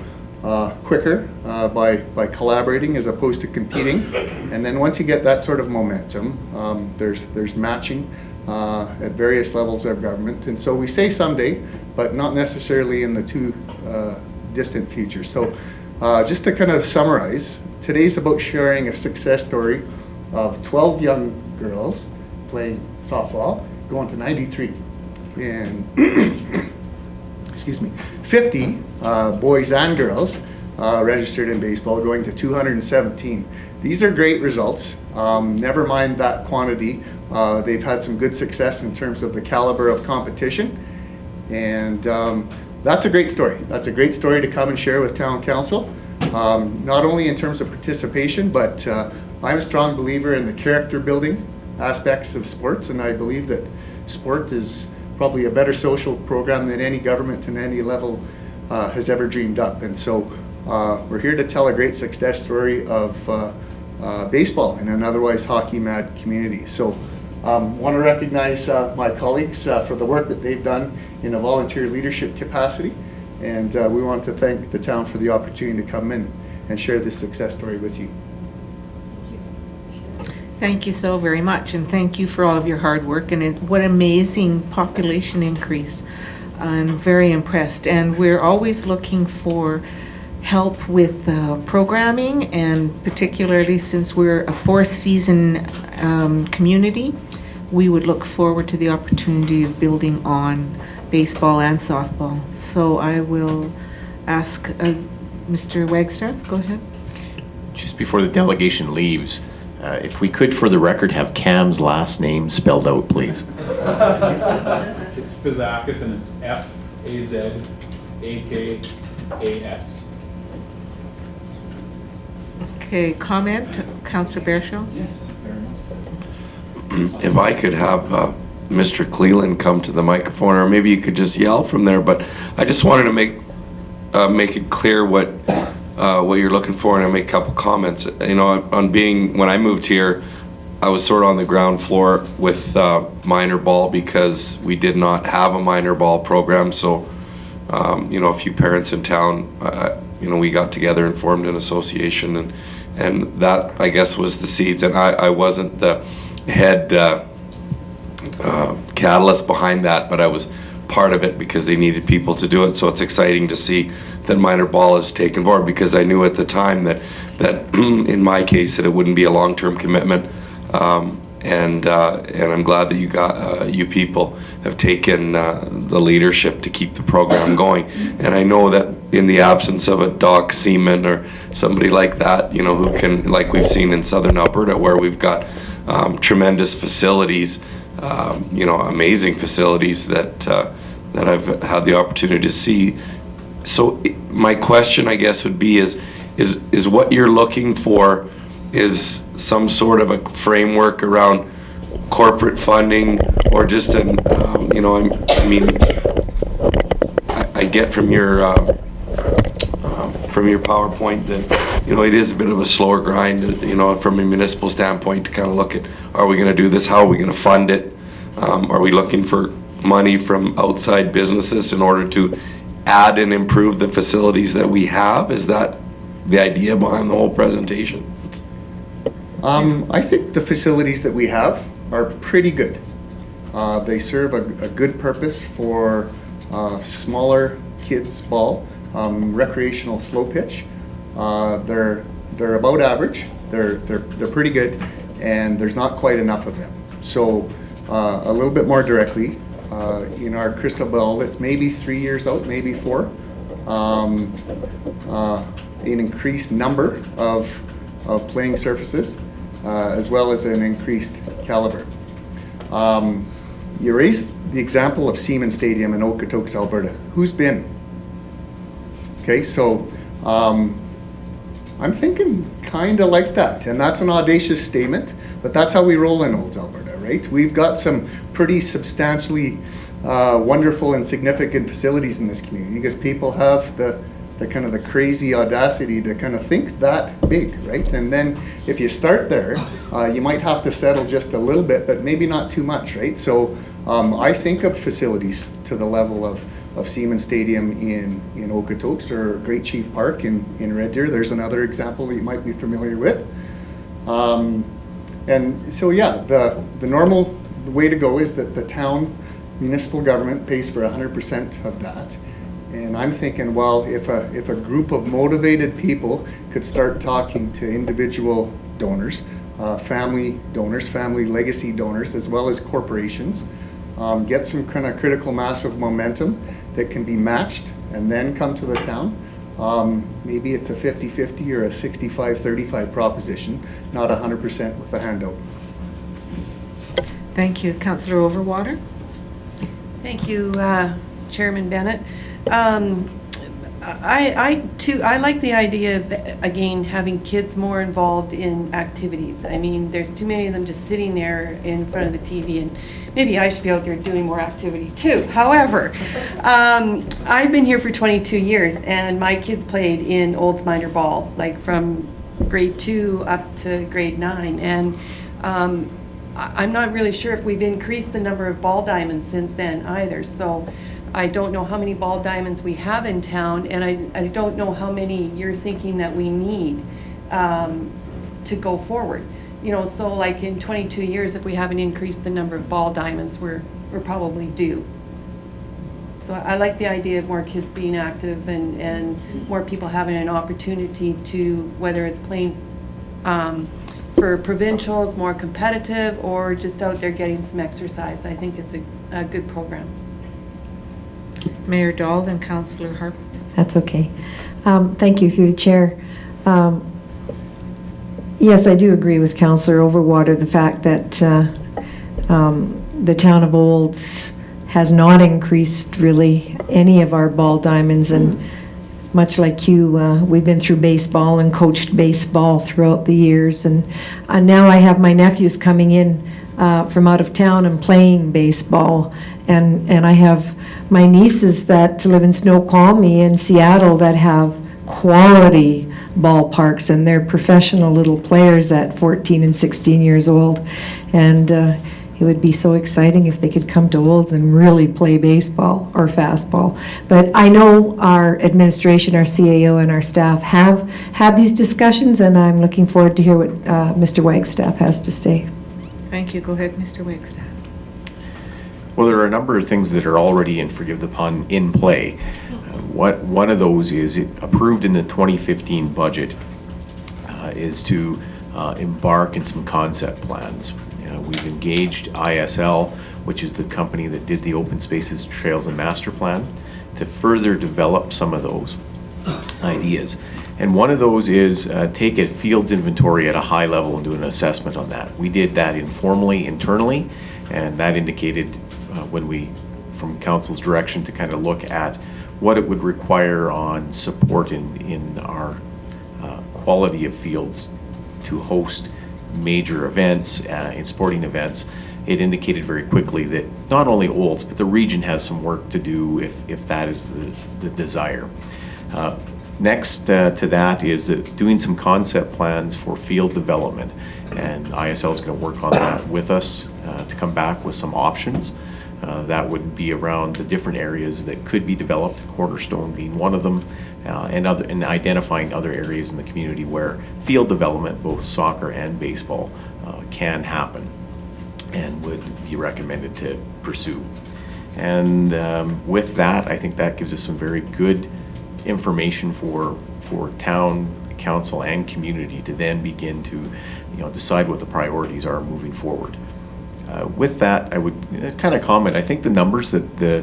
quicker by collaborating as opposed to competing. And then once you get that sort of momentum, there's matching at various levels of government. And so we say someday, but not necessarily in the too distant future. So just to kind of summarize, today's about sharing a success story of 12 young girls playing softball, going to 93. And excuse me, 50 boys and girls registered in baseball, going to 217. These are great results. Never mind that quantity. They've had some good success in terms of the caliber of competition. And that's a great story. That's a great story to come and share with town council. Not only in terms of participation, but I'm a strong believer in the character building aspects of sports, and I believe that sport is probably a better social program than any government and any level has ever dreamed up. And so we're here to tell a great success story of baseball in an otherwise hockey mad community. So want to recognize my colleagues for the work that they've done in a volunteer leadership capacity, and we want to thank the town for the opportunity to come in and share this success story with you. Thank you so very much, and thank you for all of your hard work, and what amazing population increase. I'm very impressed, and we're always looking for help with programming, and particularly since we're a four-season community, we would look forward to the opportunity of building on baseball and softball. So I will ask Mr. Wagstaff, go ahead. Just before the delegation leaves, if we could, for the record, have Cam's last name spelled out, please. It's Fazakis, and it's F-A-Z-A-K-A-S. Okay, comment, Councillor Baershaw? Yes, very much so. If I could have Mr. Cleland come to the microphone, or maybe you could just yell from there, but I just wanted to make it clear what you're looking for, and I make a couple comments. You know, when I moved here, I was sort of on the ground floor with minor ball because we did not have a minor ball program. So, you know, a few parents in town, you know, we got together and formed an association, and that, I guess, was the seeds. And I wasn't the head catalyst behind that, but I was part of it because they needed people to do it. So it's exciting to see that minor ball is taken forward, because I knew at the time that in my case that it wouldn't be a long-term commitment. and I'm glad that you people have taken the leadership to keep the program going. And I know that in the absence of a Doc Seaman or somebody like that, you know, who can, like we've seen in Southern Alberta, where we've got tremendous facilities, you know, amazing facilities that I've had the opportunity to see. So my question, I guess, would be is what you're looking for is some sort of a framework around corporate funding, or just an, you know, I mean, I get from your PowerPoint that, you know, it is a bit of a slower grind, you know, from a municipal standpoint, to kind of look at, are we going to do this? How are we going to fund it? Are we looking for money from outside businesses in order to add and improve the facilities that we have? Is that the idea behind the whole presentation? I think the facilities that we have are pretty good. They serve a good purpose for smaller kids' ball, recreational slow pitch. They're about average. They're pretty good, and there's not quite enough of them. So a little bit more directly, in our crystal ball, that's maybe 3 years out, maybe 4. An increased number of playing surfaces, as well as an increased caliber. You raised the example of Seaman Stadium in Okotoks, Alberta. Who's been? Okay, so I'm thinking kind of like that, and that's an audacious statement, but that's how we roll in Olds, Alberta, right? We've got some pretty substantially wonderful and significant facilities in this community, because people have the kind of the crazy audacity to kind of think that big, right? And then if you start there, you might have to settle just a little bit, but maybe not too much, right? So I think of facilities to the level of Seaman Stadium in Okotoks, or Great Chief Park in Red Deer. There's another example that you might be familiar with. And so yeah, the normal way to go is that the town municipal government pays for 100% of that. And I'm thinking, well, if a group of motivated people could start talking to individual donors, family donors, family legacy donors, as well as corporations, get some kind of critical mass of momentum that can be matched and then come to the town. Maybe it's a 50-50 or a 65-35 proposition, not 100% with the handout. Thank you. Councillor Overwater? Thank you, Chairman Bennett. I like the idea of, again, having kids more involved in activities. I mean, there's too many of them just sitting there in front of the TV, and maybe I should be out there doing more activity too. However, I've been here for 22 years, and my kids played in Olds Minor Ball, like from grade 2 up to grade 9, and I'm not really sure if we've increased the number of ball diamonds since then either. So I don't know how many ball diamonds we have in town, and I don't know how many you're thinking that we need to go forward. You know, so like in 22 years, if we haven't increased the number of ball diamonds, we're probably due. So I like the idea of more kids being active and more people having an opportunity to, whether it's playing for provincials, more competitive, or just out there getting some exercise. I think it's a good program. Mayor Dahl, then Councillor Harper. That's okay. Thank you, through the chair. Yes, I do agree with Councillor Overwater, the fact that the town of Olds has not increased really any of our ball diamonds, and much like you, we've been through baseball and coached baseball throughout the years, and now I have my nephews coming in from out of town and playing baseball, and I have my nieces that live in Snoqualmie in Seattle that have quality ballparks, and they're professional little players at 14 and 16 years old, and it would be so exciting if they could come to Olds and really play baseball or fastball. But I know our administration, our CAO, and our staff have had these discussions, and I'm looking forward to hear what Mr. Wagstaff has to say. Thank you. Go ahead, Mr. Wagstaff. Well, there are a number of things that are already, and forgive the pun, in play. One of those is approved in the 2015 budget is to embark in some concept plans. We've engaged ISL, which is the company that did the Open Spaces, Trails and Master Plan, to further develop some of those ideas. And one of those is take a fields inventory at a high level and do an assessment on that. We did that informally, internally, and that indicated when we, from council's direction, to kind of look at what it would require on support in our quality of fields to host major events, in sporting events. It indicated very quickly that not only Olds, but the region has some work to do if that is the desire. Next to that is doing some concept plans for field development, and ISL is going to work on that with us to come back with some options. That would be around the different areas that could be developed, Cornerstone being one of them, and identifying other areas in the community where field development, both soccer and baseball, can happen and would be recommended to pursue. And with that, I think that gives us some very good information for town council and community to then begin to decide what the priorities are moving forward. With that, I would kind of comment, I think the numbers that the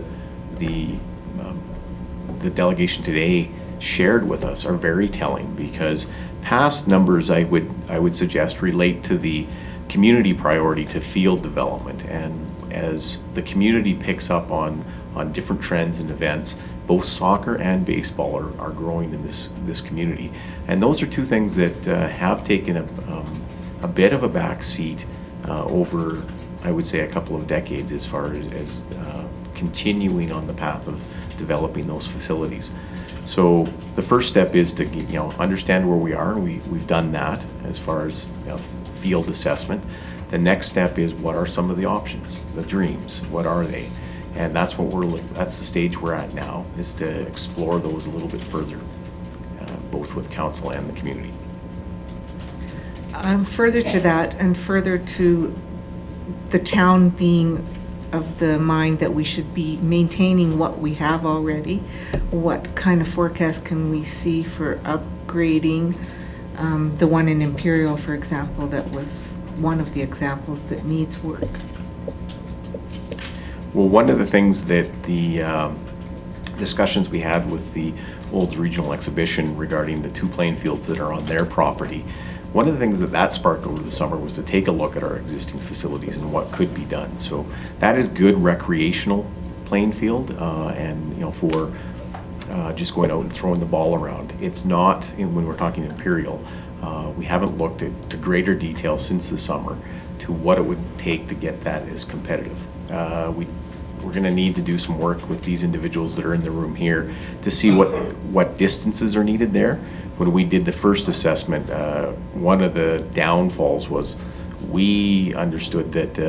delegation today shared with us are very telling, because past numbers I would suggest relate to the community priority to field development, and as the community picks up on different trends and events, both soccer and baseball are growing in this community, and those are two things that have taken a bit of a back seat over, I would say, a couple of decades as far as continuing on the path of developing those facilities. So the first step is to understand where we are, and we've done that as far as field assessment. The next step is, what are some of the options, the dreams, what are they? And that's that's the stage we're at now, is to explore those a little bit further, both with council and the community. Further to that, and further to the town being of the mind that we should be maintaining what we have already, what kind of forecast can we see for upgrading the one in Imperial, for example, that was one of the examples that needs work? Well, one of the things that the discussions we had with the Olds Regional Exhibition regarding the two playing fields that are on their property, one of the things that sparked over the summer was to take a look at our existing facilities and what could be done. So that is good recreational playing field, and for just going out and throwing the ball around. It's not, when we're talking Imperial, we haven't looked to greater detail since the summer to what it would take to get that as competitive. We're going to need to do some work with these individuals that are in the room here to see what distances are needed there. When we did the first assessment, one of the downfalls was we understood that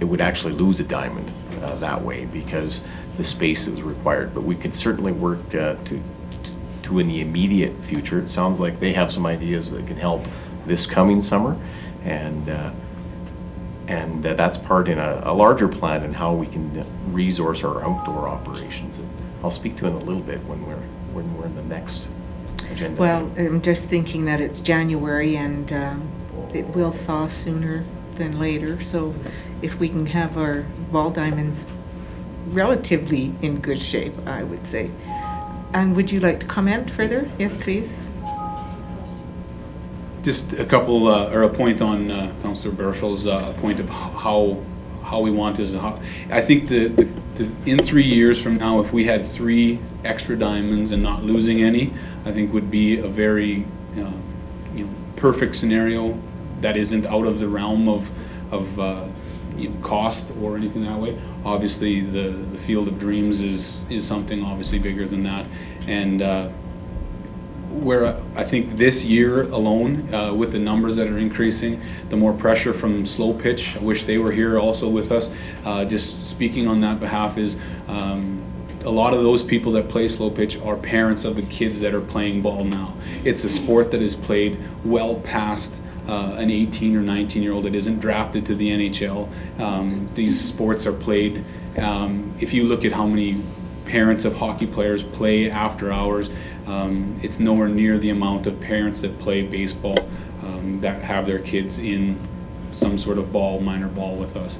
it would actually lose a diamond that way because the space is required. But we could certainly work to in the immediate future. It sounds like they have some ideas that can help this coming summer, and that's part in a larger plan in how we can resource our outdoor operations. And I'll speak to it in a little bit when we're in the next agenda. Well, I'm just thinking that it's January and it will thaw sooner than later. So if we can have our ball diamonds relatively in good shape, I would say. And would you like to comment further? Yes, please. Just a couple, or a point on Councillor Burschel's point of how we want is I think in 3 years from now, if we had 3 extra diamonds and not losing any, I think would be a very perfect scenario that isn't out of the realm of cost or anything that way. Obviously, the Field of Dreams is something obviously bigger than that, and where I think this year alone, with the numbers that are increasing, the more pressure from slow pitch, I wish they were here also with us, just speaking on that behalf, is a lot of those people that play slow pitch are parents of the kids that are playing ball now. It's a sport that is played well past an 18 or 19-year-old that isn't drafted to the NHL. These sports are played, if you look at how many parents of hockey players play after hours, it's nowhere near the amount of parents that play baseball that have their kids in some sort of ball, minor ball with us.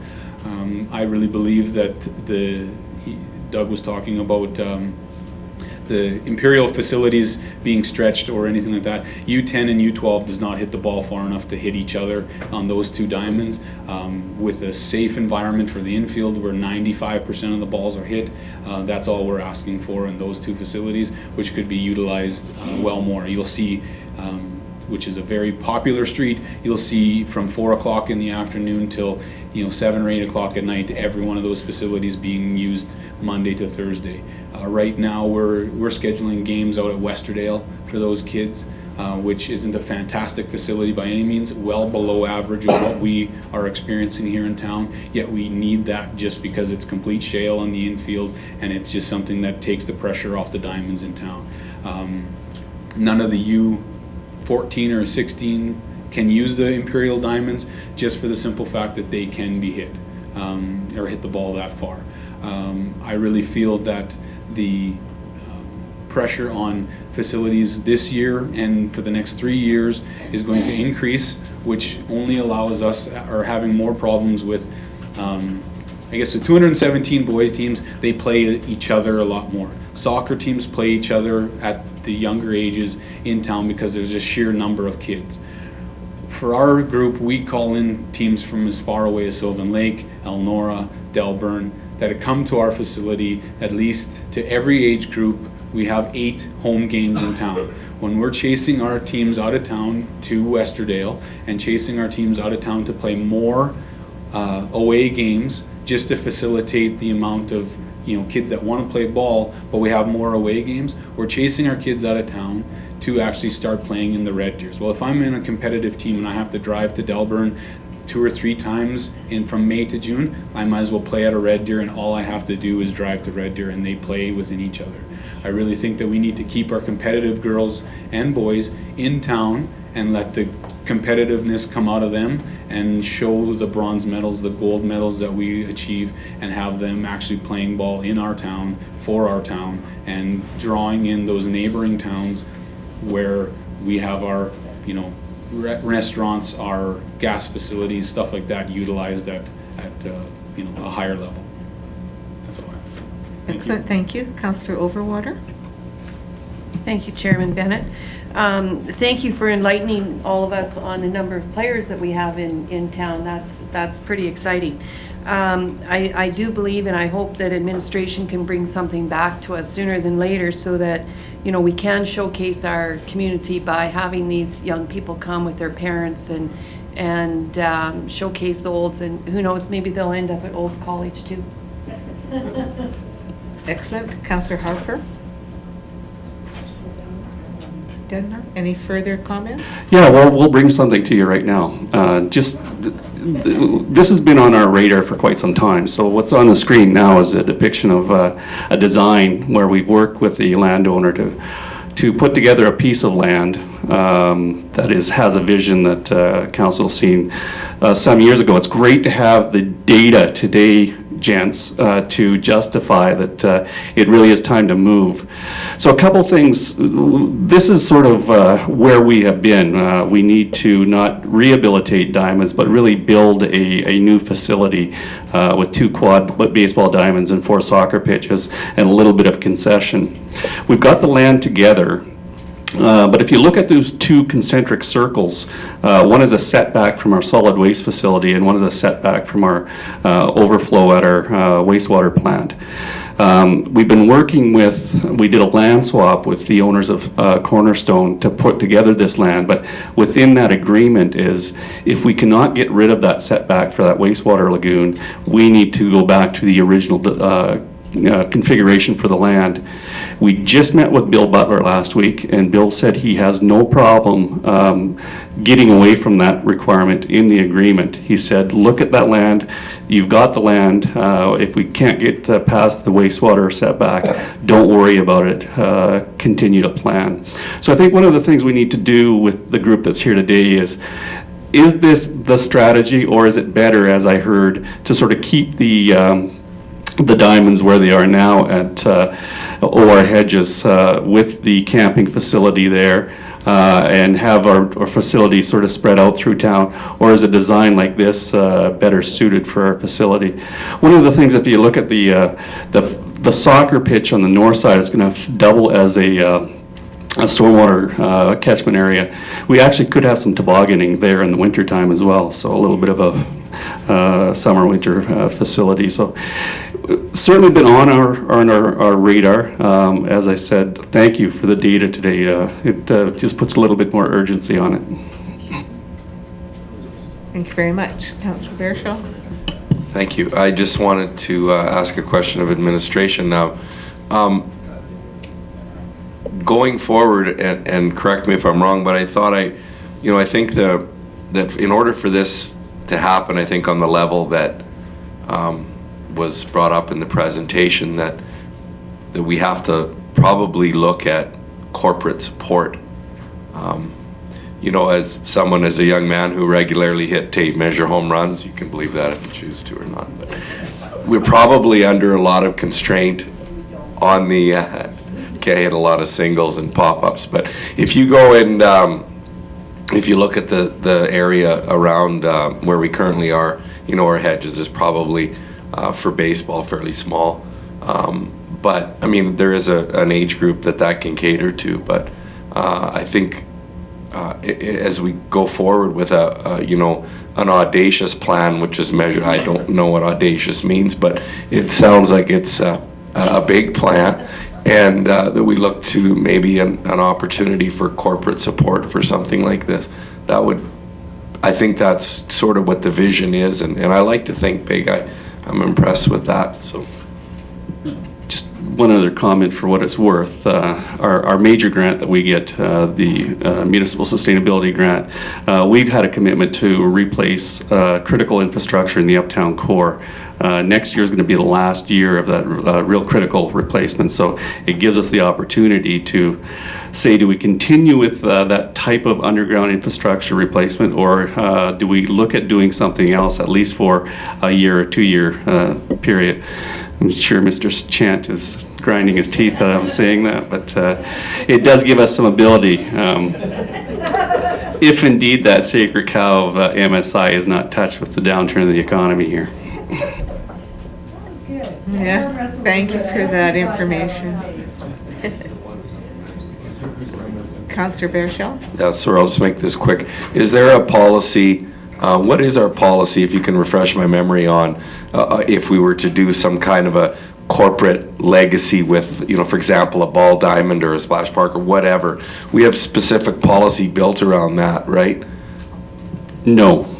I really believe that Doug was talking about the Imperial facilities being stretched or anything like that. U10 and U12 does not hit the ball far enough to hit each other on those two diamonds. With a safe environment for the infield where 95% of the balls are hit, that's all we're asking for in those two facilities, which could be utilized well more. You'll see, which is a very popular street, you'll see from 4 o'clock in the afternoon till 7 or 8 o'clock at night, every one of those facilities being used Monday to Thursday. Right now we're scheduling games out at Westerdale for those kids, which isn't a fantastic facility by any means, well below average of what we are experiencing here in town, yet we need that just because it's complete shale on the infield, and it's just something that takes the pressure off the diamonds in town. None of the U14 or 16 can use the Imperial diamonds just for the simple fact that they can be hit or hit the ball that far. I really feel that the pressure on facilities this year and for the next 3 years is going to increase, which only allows us, or having more problems with, I guess the 217 boys teams, they play each other a lot more. Soccer teams play each other at the younger ages in town because there's a sheer number of kids. For our group, we call in teams from as far away as Sylvan Lake, Elnora, Delburn, that have come to our facility. At least to every age group, we have 8 home games in town. When we're chasing our teams out of town to Westerdale and chasing our teams out of town to play more away games just to facilitate the amount of kids that want to play ball, but we have more away games, we're chasing our kids out of town to actually start playing in the Red Deers. Well, if I'm in a competitive team and I have to drive to Delburn 2 or 3 times from May to June, I might as well play at a Red Deer, and all I have to do is drive to Red Deer and they play within each other. I really think that we need to keep our competitive girls and boys in town and let the competitiveness come out of them and show the bronze medals, the gold medals that we achieve, and have them actually playing ball in our town, for our town, and drawing in those neighboring towns where we have our, restaurants, our gas facilities, stuff like that, utilized at a higher level. That's all I have to say. Excellent, thank you. Councillor Overwater. Thank you, Chairman Bennett. Thank you for enlightening all of us on the number of players that we have in town. That's pretty exciting. I do believe, and I hope that administration can bring something back to us sooner than later so that we can showcase our community by having these young people come with their parents and showcase the Olds, and who knows, maybe they'll end up at Olds College too. Excellent. Councillor Harper. Denner, any further comments? Yeah, well, we'll bring something to you right now. This has been on our radar for quite some time. So what's on the screen now is a depiction of a design where we've worked with the landowner to put together a piece of land that has a vision that council's seen some years ago. It's great to have the data today, gents, to justify that it really is time to move. So a couple things. This is sort of where we have been. We need to not rehabilitate diamonds, but really build a new facility with 2 quad baseball diamonds and 4 soccer pitches and a little bit of concession. We've got the land together. But if you look at those 2 concentric circles, one is a setback from our solid waste facility and one is a setback from our overflow at our wastewater plant. We've been working we did a land swap with the owners of Cornerstone to put together this land, but within that agreement is if we cannot get rid of that setback for that wastewater lagoon, we need to go back to the original configuration for the land. We just met with Bill Butler last week, and Bill said he has no problem getting away from that requirement in the agreement. He said, look at that land, you've got the land, if we can't get past the wastewater setback, don't worry about it, continue to plan. So I think one of the things we need to do with the group that's here today is this the strategy, or is it better, as I heard, to sort of keep the diamonds where they are now at OR Hedges with the camping facility there, and have our facilities sort of spread out through town, or is a design like this better suited for our facility? One of the things, if you look at the soccer pitch on the north side, it's going to double as a stormwater catchment area. We actually could have some tobogganing there in the wintertime as well, so a little bit of a summer-winter facility. So certainly been on our radar. As I said, thank you for the data today. It just puts a little bit more urgency on it. Thank you very much. Councillor Baershaw? Thank you. I just wanted to ask a question of administration now. Going forward, and correct me if I'm wrong, but I thought I think that in order for this to happen, I think on the level that was brought up in the presentation, that we have to probably look at corporate support. As a young man who regularly hit tape measure home runs, you can believe that if you choose to or not, but we're probably under a lot of constraint on the I hit a lot of singles and pop-ups, but if you go and if you look at the area around where we currently are, our hedges is probably for baseball fairly small, but I mean there is an age group that can cater to, but I think as we go forward with an audacious plan, which is measured, I don't know what audacious means, but it sounds like it's a big plan. And that we look to maybe an opportunity for corporate support for something like this. I think that's sort of what the vision is, and I like to think big. I'm impressed with that. So, just one other comment for what it's worth. Our major grant that we get, the Municipal Sustainability Grant, we've had a commitment to replace critical infrastructure in the uptown core. Next year is going to be the last year of that real critical replacement, so it gives us the opportunity to say, do we continue with that type of underground infrastructure replacement, or do we look at doing something else, at least for a year or 2 year period? I'm sure Mr. Chant is grinding his teeth saying that, but it does give us some ability, if indeed that sacred cow of MSI is not touched with the downturn of the economy here. Yeah, thank you for that information. Councillor Baershaw? yeah, sorry, I'll just make this quick. Is there a policy? What is our policy, if you can refresh my memory on, if we were to do some kind of a corporate legacy with, for example, a ball diamond or a splash park or whatever? We have specific policy built around that, right? No.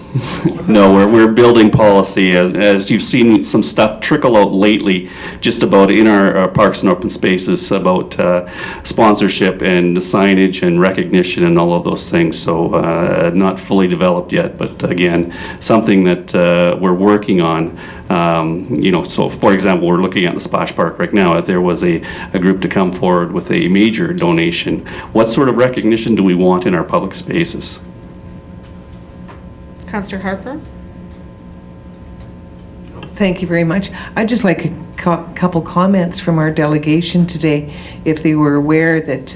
No, we're building policy as you've seen some stuff trickle out lately, just about in our parks and open spaces about sponsorship and signage and recognition and all of those things. So not fully developed yet, but again, something that we're working on. So for example, we're looking at the splash park right now. If there was a group to come forward with a major donation, what sort of recognition do we want in our public spaces? Councillor Harper? Thank you very much. I'd just like a couple comments from our delegation today, if they were aware that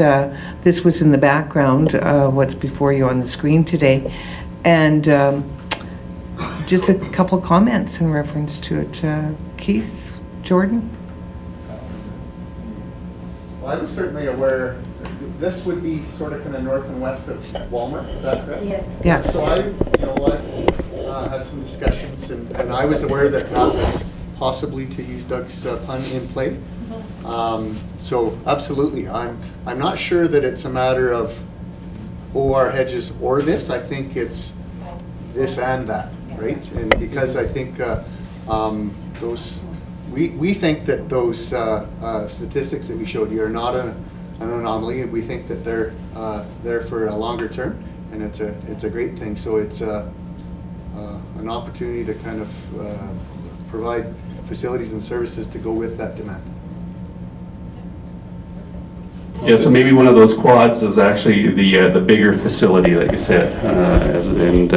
this was in the background, what's before you on the screen today, and just a couple comments in reference to it. Keith, Jordan? Well, I was certainly aware this would be sort of kind of north and west of Walmart, is that correct? Yes. Yes. So I've had some discussions, and I was aware that was possibly, to use Doug's pun, in play. So absolutely, I'm not sure that it's a matter of OR hedges or this. I think it's this and that, right? And because I think we think that those statistics that we showed you are not an anomaly, and we think that they're there for a longer term, and it's a great thing. So it's an opportunity to kind of provide facilities and services to go with that demand. Yeah, so maybe one of those quads is actually the bigger facility that you said, and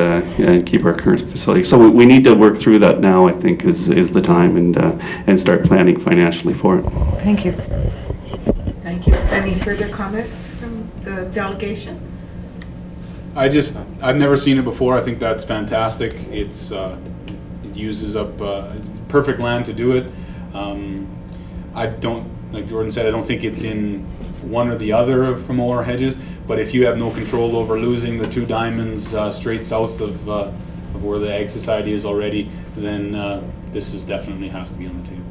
keep our current facility. So we need to work through that now, I think, is the time, and start planning financially for it. Thank you. Thank you. Any further comments from the delegation? I've never seen it before. I think that's fantastic. It uses up perfect land to do it. I don't, like Jordan said, I don't think it's in one or the other of Molar Hedges, but if you have no control over losing the 2 diamonds straight south of where the Ag Society is already, then this is definitely has to be on the table.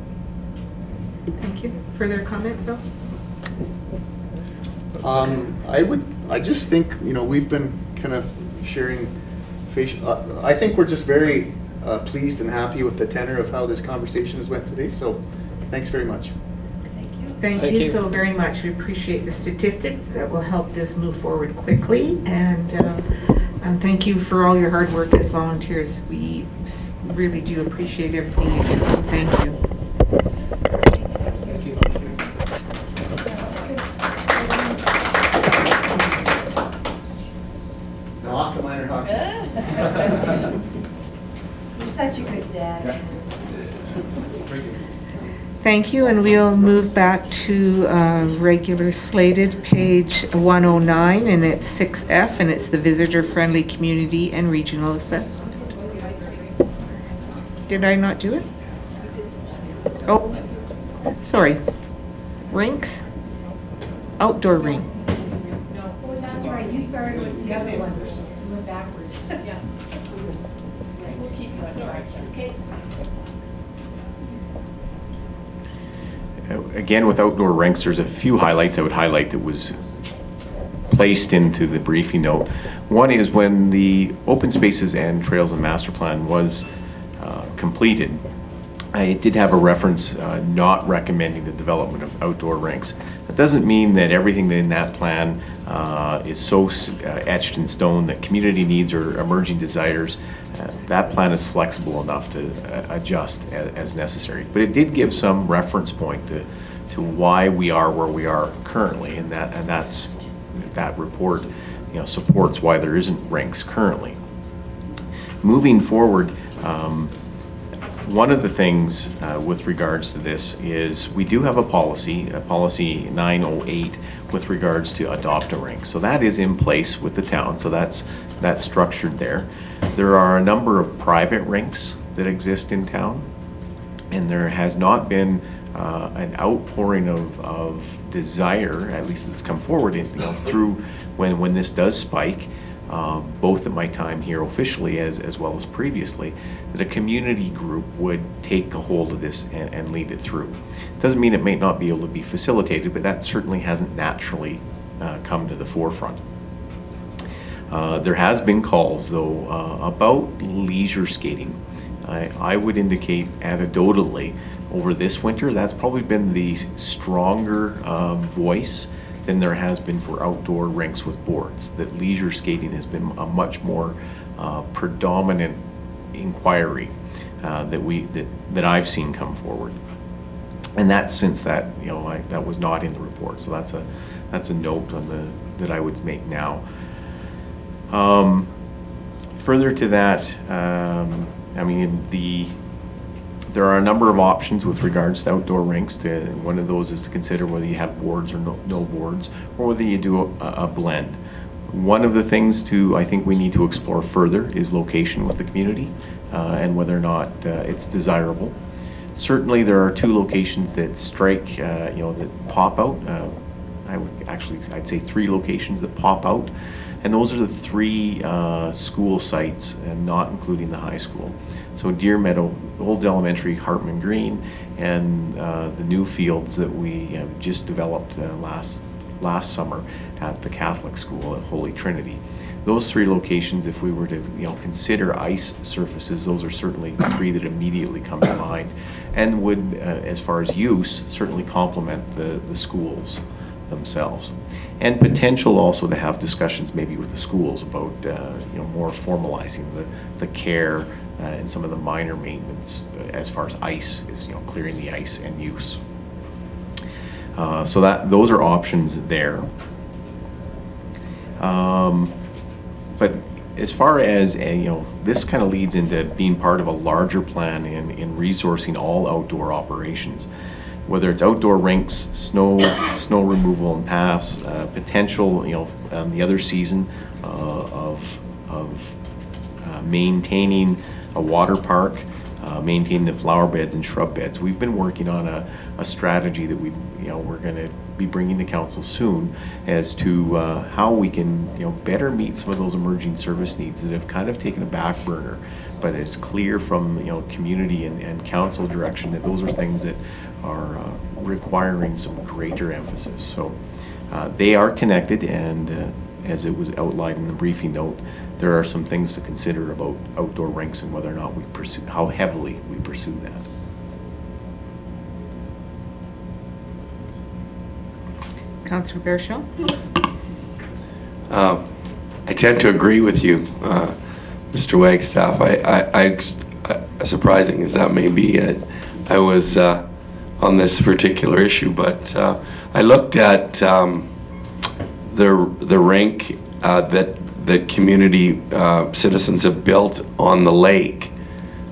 Thank you. Further comment, Phil? I just think, we've been kind of sharing I think we're just very pleased and happy with the tenor of how this conversation has went today, so thanks very much. Thank you so very much. We appreciate the statistics that will help this move forward quickly, and thank you for all your hard work as volunteers. We really do appreciate everything you do, so thank you. Now off to minor hockey. You're such a good dad. Thank you, and we'll move back to regular slated page 109, and it's 6F, and it's the visitor-friendly community and regional assessment. Did I not do it? Oh, sorry. Rinks? Outdoor rink. Oh, that's right, you started with the other one, you went backwards. Yeah. We'll keep going. Okay. Again, with outdoor rinks, there's a few highlights I would highlight that was placed into the briefing note. One is when the Open Spaces and Trails and Master Plan was completed, it did have a reference not recommending the development of outdoor rinks. That doesn't mean that everything in that plan is so etched in stone that community needs or emerging desires. That plan is flexible enough to adjust as necessary. But it did give some reference point to why we are where we are currently, and that report supports why there isn't rinks currently. Moving forward, one of the things with regards to this is we do have a policy 908 with regards to adopt a rink. So that is in place with the town, so that's structured there. There are a number of private rinks that exist in town, and there has not been an outpouring of desire, at least it's come forward through when this does spike, both at my time here officially as well as previously, that a community group would take a hold of this and lead it through. Doesn't mean it may not be able to be facilitated, but that certainly hasn't naturally come to the forefront. There has been calls, though, about leisure skating. I would indicate anecdotally over this winter, that's probably been the stronger voice than there has been for outdoor rinks with boards. That leisure skating has been a much more predominant inquiry that I've seen come forward. And that's since that that was not in the report. So that's a note on that I would make now. Further to that, there are a number of options with regards to outdoor rinks. One of those is to consider whether you have boards or no boards, or whether you do a blend. One of the things I think we need to explore further is location with the community and whether or not it's desirable. Certainly there are 2 locations that strike, that pop out. I'd say 3 locations that pop out. And those are the 3 school sites, and not including the high school. So Deer Meadow, Old Elementary, Hartman Green, and the new fields that we have just developed last summer at the Catholic school at Holy Trinity. Those 3 locations, if we were to consider ice surfaces, those are certainly the 3 that immediately come to mind, and would, as far as use, certainly complement the schools themselves. And potential also to have discussions maybe with the schools about more formalizing the care and some of the minor maintenance as far as ice is, clearing the ice and use. So those are options there. But as far as this kind of leads into being part of a larger plan in resourcing all outdoor operations. Whether it's outdoor rinks, snow removal and paths, potential, the other season maintaining a water park, maintaining the flower beds and shrub beds. We've been working on a strategy that we're going to be bringing to council soon as to how we can better meet some of those emerging service needs that have kind of taken a back burner. But it's clear from community and council direction that those are things that are requiring some greater emphasis. So they are connected, and as it was outlined in the briefing note, there are some things to consider about outdoor rinks and whether or not we pursue, how heavily we pursue that. Councillor Baershaw? I tend to agree with you, Mr. Wagstaff. Surprising as that may be, I was on this particular issue, but I looked at the rink that community citizens have built on the lake,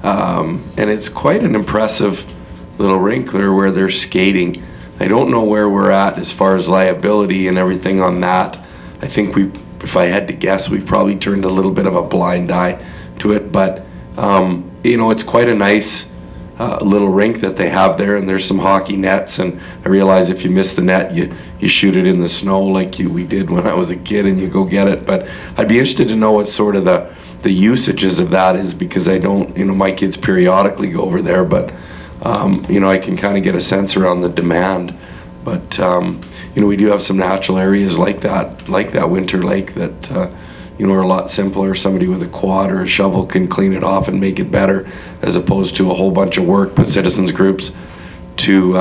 and it's quite an impressive little rink there where they're skating. I don't know where we're at as far as liability and everything on that. I think if I had to guess, we've probably turned a little bit of a blind eye to it, but it's quite a nice little rink that they have there, and there's some hockey nets, and I realize if you miss the net, you shoot it in the snow like we did when I was a kid, and you go get it. But I'd be interested to know what sort of the usages of that is, because I don't, my kids periodically go over there, but I can kind of get a sense around the demand. But we do have some natural areas like that Winter Lake that are a lot simpler. Somebody with a quad or a shovel can clean it off and make it better, as opposed to a whole bunch of work by citizens groups to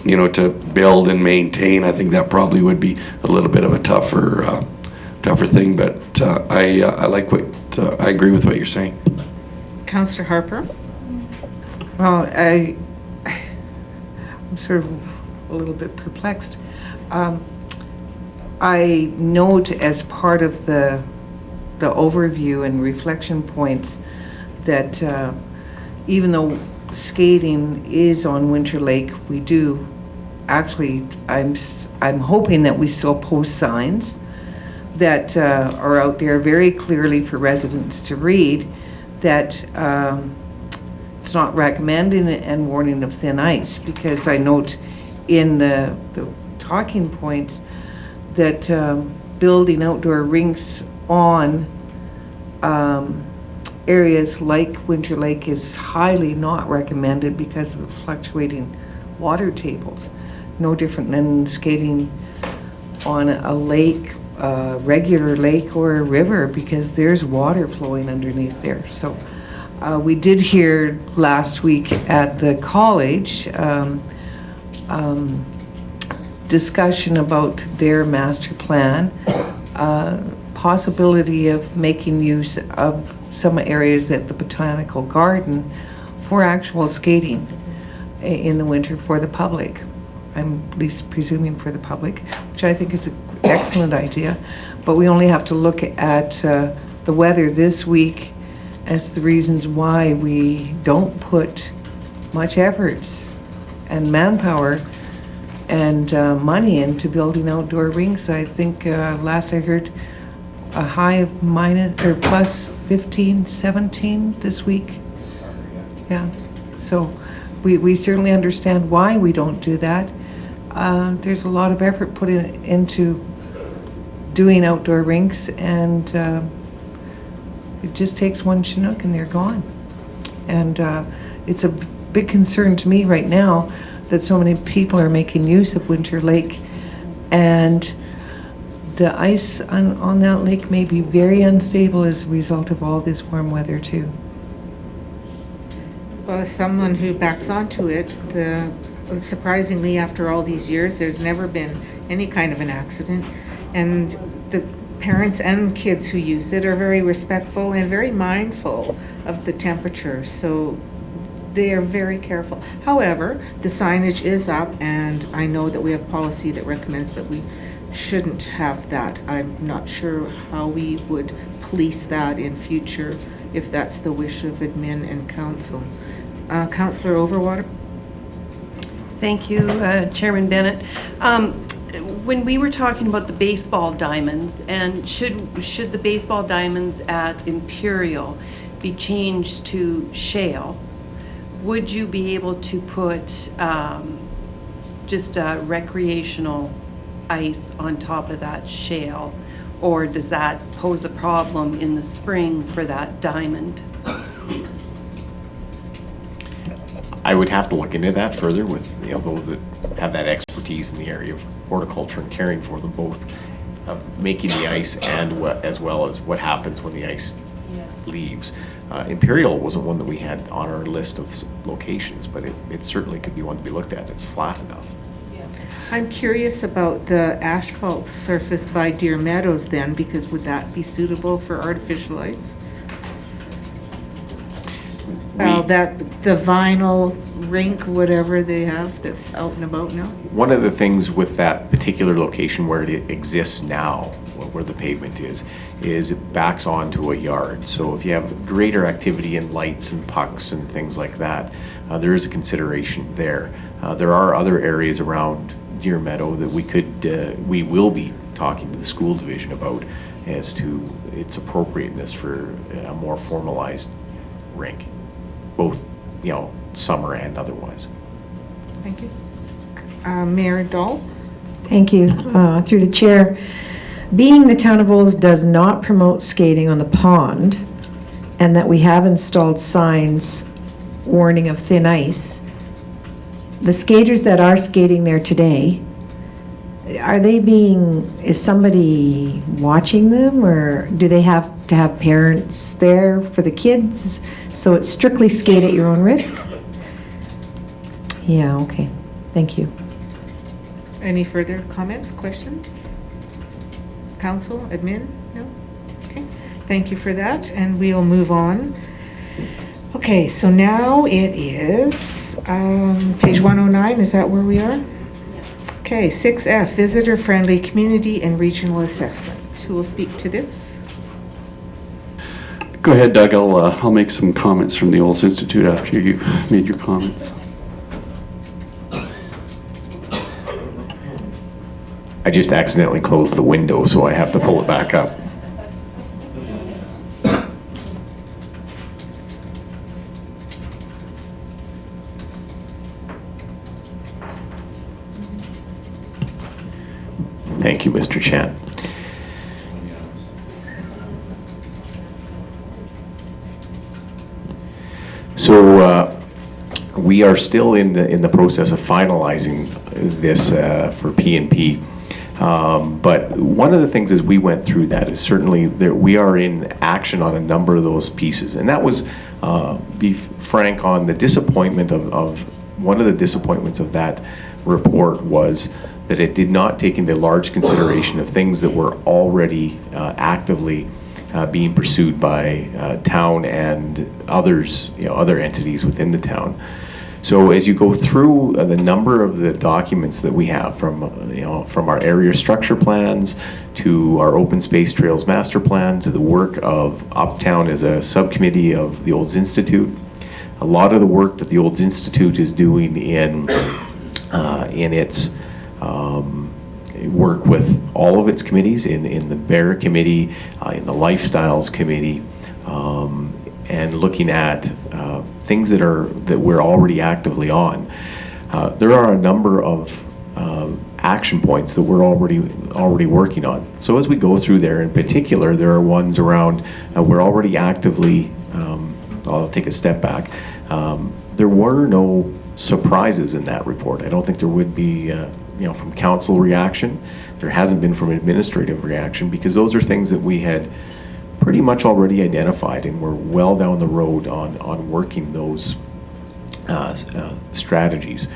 to build and maintain. I think that probably would be a little bit of a tougher thing. But I like I agree with what you're saying. Councillor Harper? Well, I'm sort of a little bit perplexed. I note as part of the overview and reflection points that even though skating is on Winter Lake, we do actually, I'm hoping that we still post signs that are out there very clearly for residents to read, that it's not recommending and warning of thin ice, because I note in the talking points that building outdoor rinks on areas like Winter Lake is highly not recommended because of the fluctuating water tables. No different than skating on a lake, a regular lake or a river, because there's water flowing underneath there. So we did hear last week at the college discussion about their master plan, possibility of making use of some areas at the Botanical Garden for actual skating in the winter for the public. I'm at least presuming for the public, which I think is an excellent idea. But we only have to look at the weather this week as the reasons why we don't put much efforts and manpower and money into building outdoor rinks. I think last I heard a high of plus 15, 17 this week. Yeah, so we certainly understand why we don't do that. There's a lot of effort put into doing outdoor rinks, and it just takes one Chinook and they're gone. And it's a big concern to me right now that so many people are making use of Winter Lake, and the ice on that lake may be very unstable as a result of all this warm weather too. Well, as someone who backs onto it, surprisingly, after all these years, there's never been any kind of an accident, and the parents and kids who use it are very respectful and very mindful of the temperature, so they are very careful. However, the signage is up, and I know that we have policy that recommends that we shouldn't have that. I'm not sure how we would police that in future if that's the wish of admin and council. Councillor Overwater? Thank you, Chairman Bennett. when we were talking about the baseball diamonds, and should the baseball diamonds at Imperial be changed to shale, would you be able to put just recreational ice on top of that shale? Or does that pose a problem in the spring for that diamond? I would have to look into that further with, you know, those that have that expertise in the area of horticulture and caring for them, both of making the ice and as well as what happens when the ice leaves. Imperial wasn't one that we had on our list of locations, but it certainly could be one to be looked at. It's flat enough. I'm curious about the asphalt surface by Deer Meadows then, because would that be suitable for artificial ice? Well, the vinyl rink, whatever they have that's out and about now? One of the things with that particular location where it exists now, where the pavement is it backs onto a yard. So if you have greater activity in lights and pucks and things like that, there is a consideration there. There are other areas around Deer Meadow that we will be talking to the school division about as to its appropriateness for a more formalized rink, both, you know, summer and otherwise. Thank you. Mayor Dahl? Thank you. Through the chair, being the town of Olds does not promote skating on the pond, and that we have installed signs warning of thin ice, the skaters that are skating there today, is somebody watching them, or do they have to have parents there for the kids? So it's strictly skate at your own risk? Yeah, okay. Thank you. Any further comments, questions? Council, admin? No? Okay. Thank you for that, and we'll move on. Okay, so now it is page 109, is that where we are? Okay, 6F, visitor-friendly community and regional assessment. Who will speak to this? Go ahead, Doug. I'll make some comments from the Olds Institute after you've made your comments. I just accidentally closed the window, so I have to pull it back up. Thank you, Mr. Chan. So we are still in the process of finalizing this for P&P. But one of the things as we went through that is certainly that we are in action on a number of those pieces, and that was, be frank, on the disappointment of one of the disappointments of that report was that it did not take into large consideration of things that were already actively being pursued by town and others, other entities within the town. So as you go through the number of the documents that we have from our area structure plans to our open space trails master plan to the work of Uptown as a subcommittee of the Olds Institute, a lot of the work that the Olds Institute is doing in its work with all of its committees, in the Bear Committee, in the Lifestyles Committee, and looking at things that we're already actively on. There are a number of action points that we're already working on. So as we go through there, in particular, there are ones around we're already actively. I'll take a step back. There were no surprises in that report. I don't think there would be, from council reaction. There hasn't been from administrative reaction, because those are things that we had pretty much already identified, and we're well down the road on working those strategies.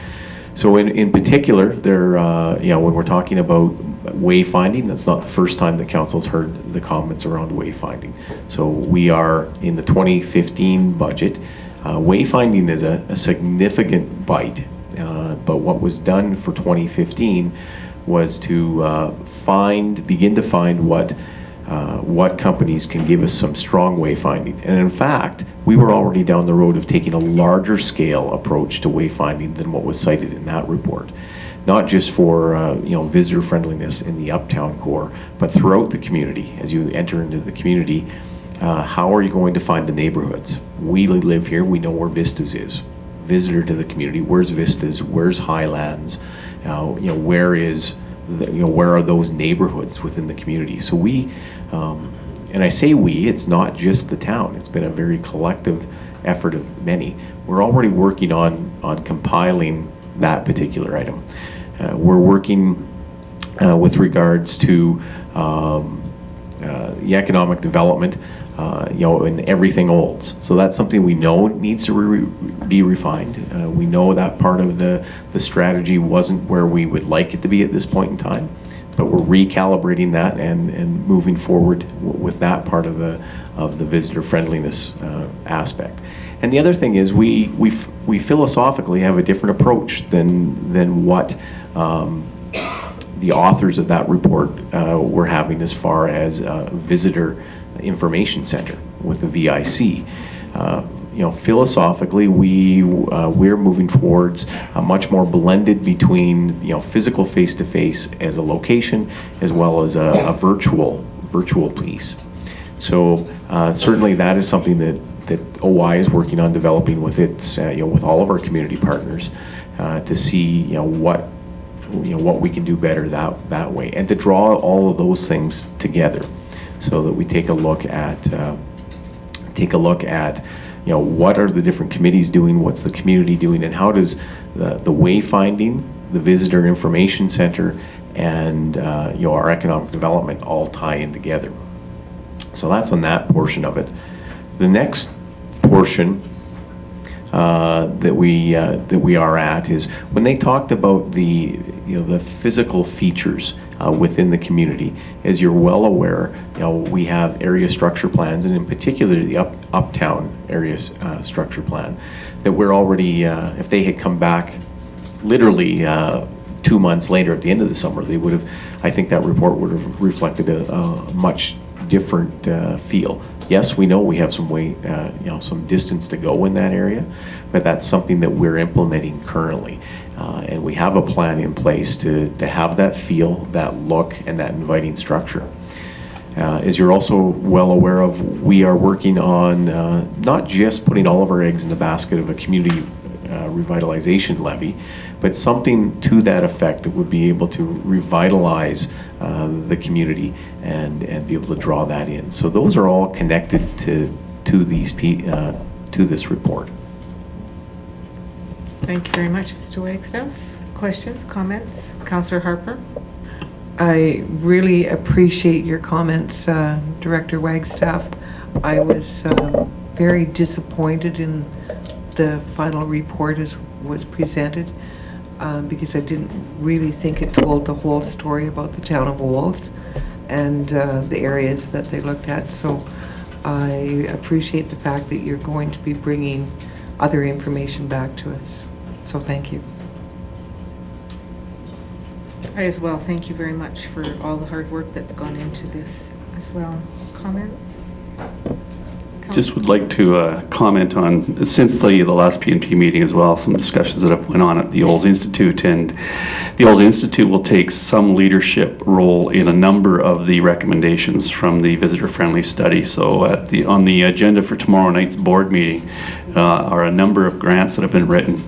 So in particular, there, when we're talking about wayfinding, that's not the first time the council's heard the comments around wayfinding. So we are in the 2015 budget. Wayfinding is a significant bite, but what was done for 2015 was to begin to find what companies can give us some strong wayfinding. And in fact, we were already down the road of taking a larger scale approach to wayfinding than what was cited in that report. not just for visitor friendliness in the uptown core, but throughout the community. As you enter into the community, how are you going to find the neighborhoods? We live here, we know where Vistas is. Visitor to the community, where's Vistas, where's Highlands, where are those neighborhoods within the community? So we, and I say we, it's not just the town, it's been a very collective effort of many. We're already working on compiling that particular item. We're working with regards to the economic development, in everything Olds. So that's something we know needs to be refined. We know that part of the strategy wasn't where we would like it to be at this point in time, but we're recalibrating that and moving forward with that part of the visitor friendliness aspect. And the other thing is we philosophically have a different approach than what the authors of that report were having as far as visitor information center with the VIC. Philosophically, we're moving towards a much more blended between physical face-to-face as a location as well as a virtual piece. So certainly that is something that OI is working on developing with its with all of our community partners to see what we can do better that way, and to draw all of those things together, so that we take a look at what are the different committees doing, what's the community doing, and how does the wayfinding, the visitor information center, and our economic development all tie in together. So that's on that portion of it. The next portion that we are at is when they talked about the physical features within the community. As you're well aware, we have area structure plans, and in particular the uptown area structure plan that we're already, if they had come back literally 2 months later at the end of the summer, they would have, I think that report would have reflected a much different feel. Yes, we know we have some way, some distance to go in that area, but that's something that we're implementing currently. And we have a plan in place to have that feel, that look, and that inviting structure. As you're also well aware of, we are working on not just putting all of our eggs in the basket of a community revitalization levy, but something to that effect that would be able to revitalize the community and be able to draw that in. So those are all connected to this report. Thank you very much, Mr. Wagstaff. Questions, comments? Councillor Harper? I really appreciate your comments, Director Wagstaff. I was very disappointed in the final report as was presented because I didn't really think it told the whole story about the town of Olds and the areas that they looked at. So I appreciate the fact that you're going to be bringing other information back to us. So thank you. I as well, thank you very much for all the hard work that's gone into this as well. Comments? Just would like to comment on, since the last PNP meeting as well, some discussions that have went on at the Olds Institute, and the Olds Institute will take some leadership role in a number of the recommendations from the visitor-friendly study. So on the agenda for tomorrow night's board meeting are a number of grants that have been written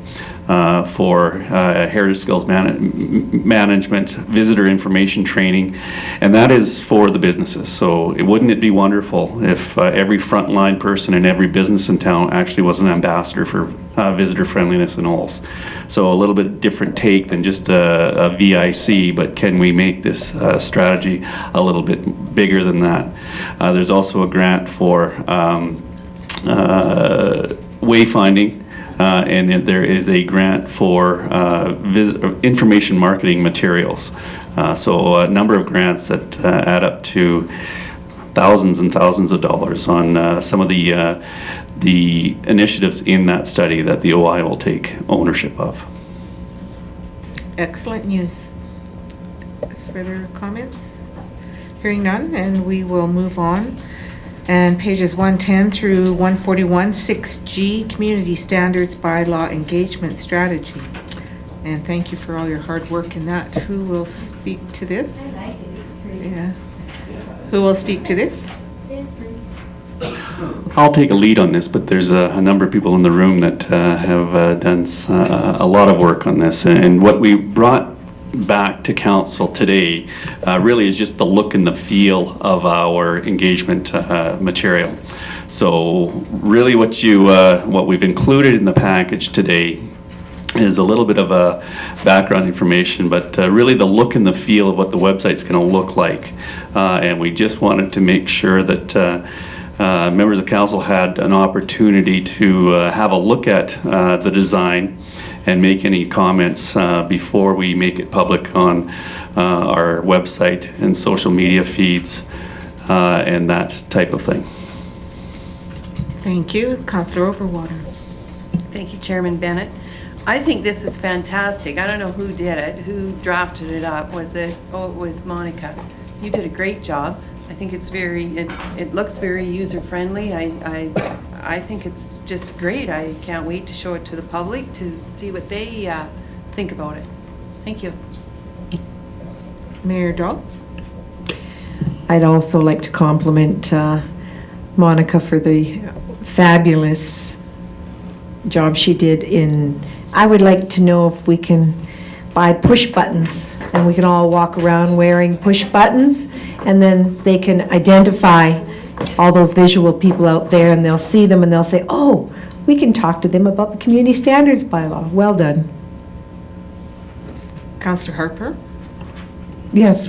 for heritage skills management, visitor information training, and that is for the businesses. So wouldn't it be wonderful if every frontline person in every business in town actually was an ambassador for visitor friendliness in Olds? So a little bit different take than just a VIC, but can we make this strategy a little bit bigger than that? There's also a grant for wayfinding. And there is a grant for information marketing materials. So a number of grants that add up to thousands and thousands of dollars on some of the initiatives in that study that the OI will take ownership of. Excellent news. Further comments? Hearing none, and we will move on. And pages 110 through 141, 6G, Community Standards Bylaw Engagement Strategy. And thank you for all your hard work in that. Who will speak to this? I like it, it's pretty. Yeah. Who will speak to this? I'll take a lead on this, but there's a number of people in the room that have done a lot of work on this. And what we brought back to council today really is just the look and the feel of our engagement material. So really what we've included in the package today is a little bit of a background information, but really the look and the feel of what the website's going to look like. And we just wanted to make sure that members of council had an opportunity to have a look at the design and make any comments before we make it public on our website and social media feeds and that type of thing. Thank you. Councillor Overwater. Thank you, Chairman Bennett. I think this is fantastic. I don't know who did it, who drafted it up. Was it? Oh, it was Monica. You did a great job. I think it's it looks very user-friendly. I think it's just great. I can't wait to show it to the public to see what they think about it. Thank you. Mayor Dahl. I'd also like to compliment Monica for the fabulous job she did I would like to know if we can buy push buttons and we can all walk around wearing push buttons, and then they can identify all those visual people out there, and they'll see them and they'll say, oh, we can talk to them about the community standards bylaw. Well done. Councillor Harper. Yes,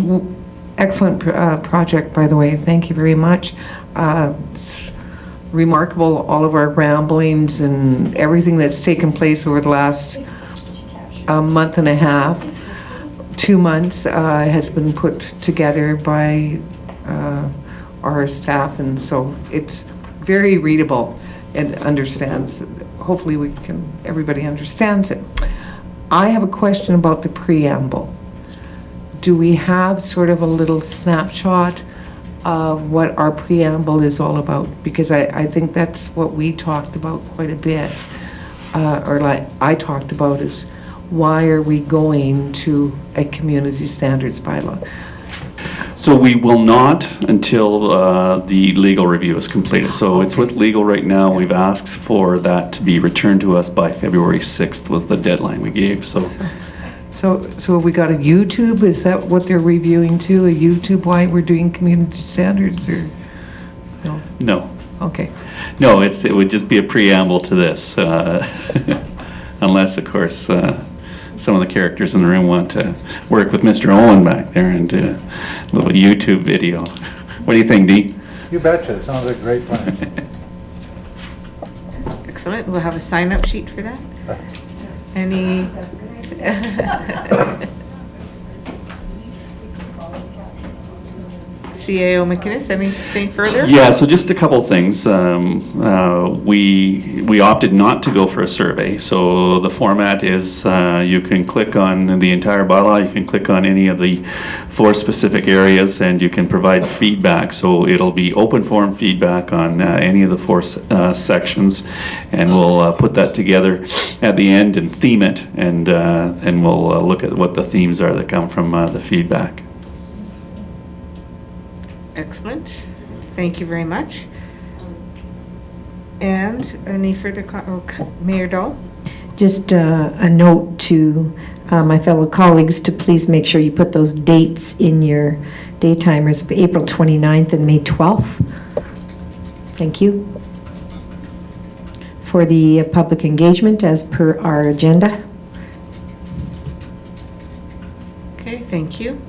excellent project, by the way. Thank you very much. It's remarkable, all of our ramblings and everything that's taken place over the last month and a half, 2 months, has been put together by our staff, and so it's very readable and understands. Hopefully everybody understands it. I have a question about the preamble. Do we have sort of a little snapshot of what our preamble is all about? Because I think that's what we talked about quite a bit, or like I talked about, is why are we going to a community standards bylaw? So we will not until the legal review is completed. So it's with legal right now. We've asked for that to be returned to us by February 6th was the deadline we gave. So have we got a YouTube? Is that what they're reviewing too? A YouTube why we're doing community standards, or no? No. Okay. No, it would just be a preamble to this, unless of course some of the characters in the room want to work with Mr. Owen back there and do a little YouTube video. What do you think, Dee? You betcha. It sounds like a great plan. Excellent. We'll have a sign-up sheet for that. Any? CAO McInnes, anything further? Yeah, so just a couple things. We opted not to go for a survey. So the format is you can click on the entire bylaw, you can click on any of the 4 specific areas, and you can provide feedback. So it'll be open forum feedback on any of the 4 sections, and we'll put that together at the end and theme it, and then we'll look at what the themes are that come from the feedback. Excellent. Thank you very much. And any further Mayor Dahl? Just a note to my fellow colleagues to please make sure you put those dates in your day timers of April 29th and May 12th. Thank you. For the public engagement as per our agenda. Okay, thank you.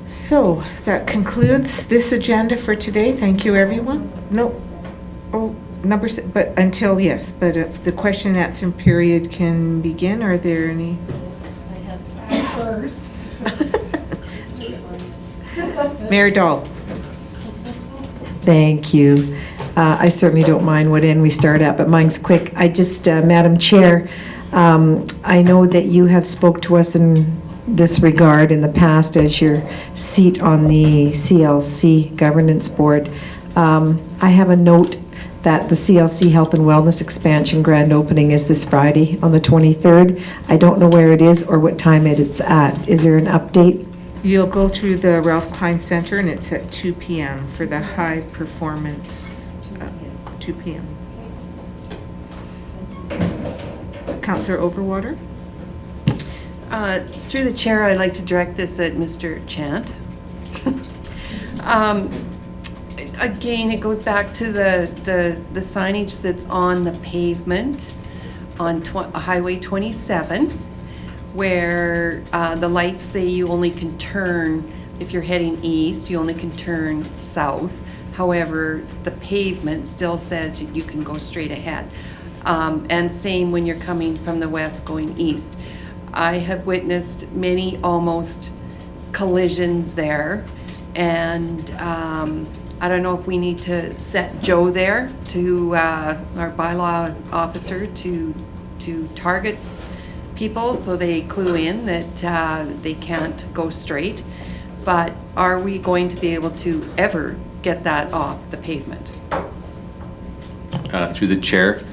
So that concludes this agenda for today. Thank you, everyone. No, oh, number 6, but until, yes, but if the question and answer period can begin, are there any? Yes, I have first. Mayor Dahl. Thank you. I certainly don't mind what end we start at, but mine's quick. I just, Madam Chair, I know that you have spoke to us in this regard in the past as your seat on the CLC Governance Board. I have a note that the CLC Health and Wellness expansion grand opening is this Friday on the 23rd. I don't know where it is or what time it's at. Is there an update? You'll go through the Ralph Pine Center, and it's at 2 p.m. for the high performance, 2 p.m. Councillor Overwater? Through the chair, I'd like to direct this at Mr. Chant. Again, it goes back to the signage that's on the pavement on Highway 27, where the lights say you only can turn, if you're heading east, you only can turn south. However, the pavement still says you can go straight ahead. And same when you're coming from the west going east. I have witnessed many almost collisions there, and I don't know if we need to set Joe there to our bylaw officer to target people so they clue in that they can't go straight. But are we going to be able to ever get that off the pavement? Through the chair,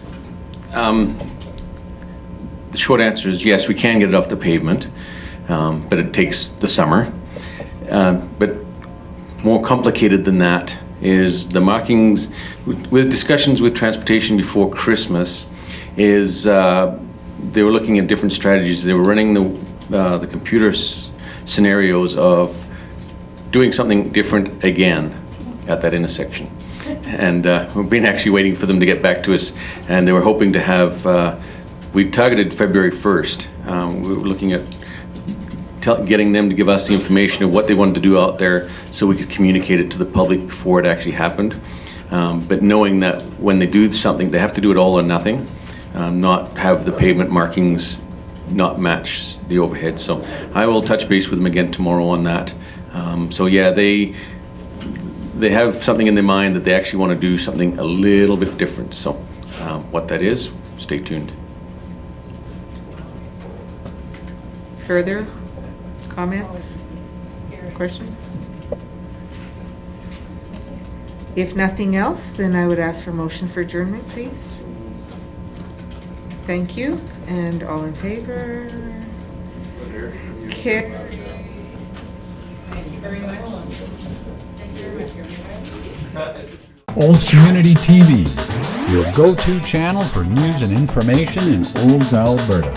the short answer is yes, we can get it off the pavement, but it takes the summer. But more complicated than that is the markings, with discussions with transportation before Christmas, is they were looking at different strategies. They were running the computer scenarios of doing something different again at that intersection. And we've been actually waiting for them to get back to us, and they were hoping to have, we targeted February 1st. We were looking at getting them to give us the information of what they wanted to do out there so we could communicate it to the public before it actually happened. But knowing that when they do something, they have to do it all or nothing, not have the pavement markings not match the overhead. So I will touch base with them again tomorrow on that. So yeah, they have something in their mind that they actually want to do something a little bit different. So what that is, stay tuned. Further comments? Question? If nothing else, then I would ask for motion for adjournment, please. Thank you. And all in favor? Thank you very much. Olds Community TV, your go-to channel for news and information in Olds, Alberta.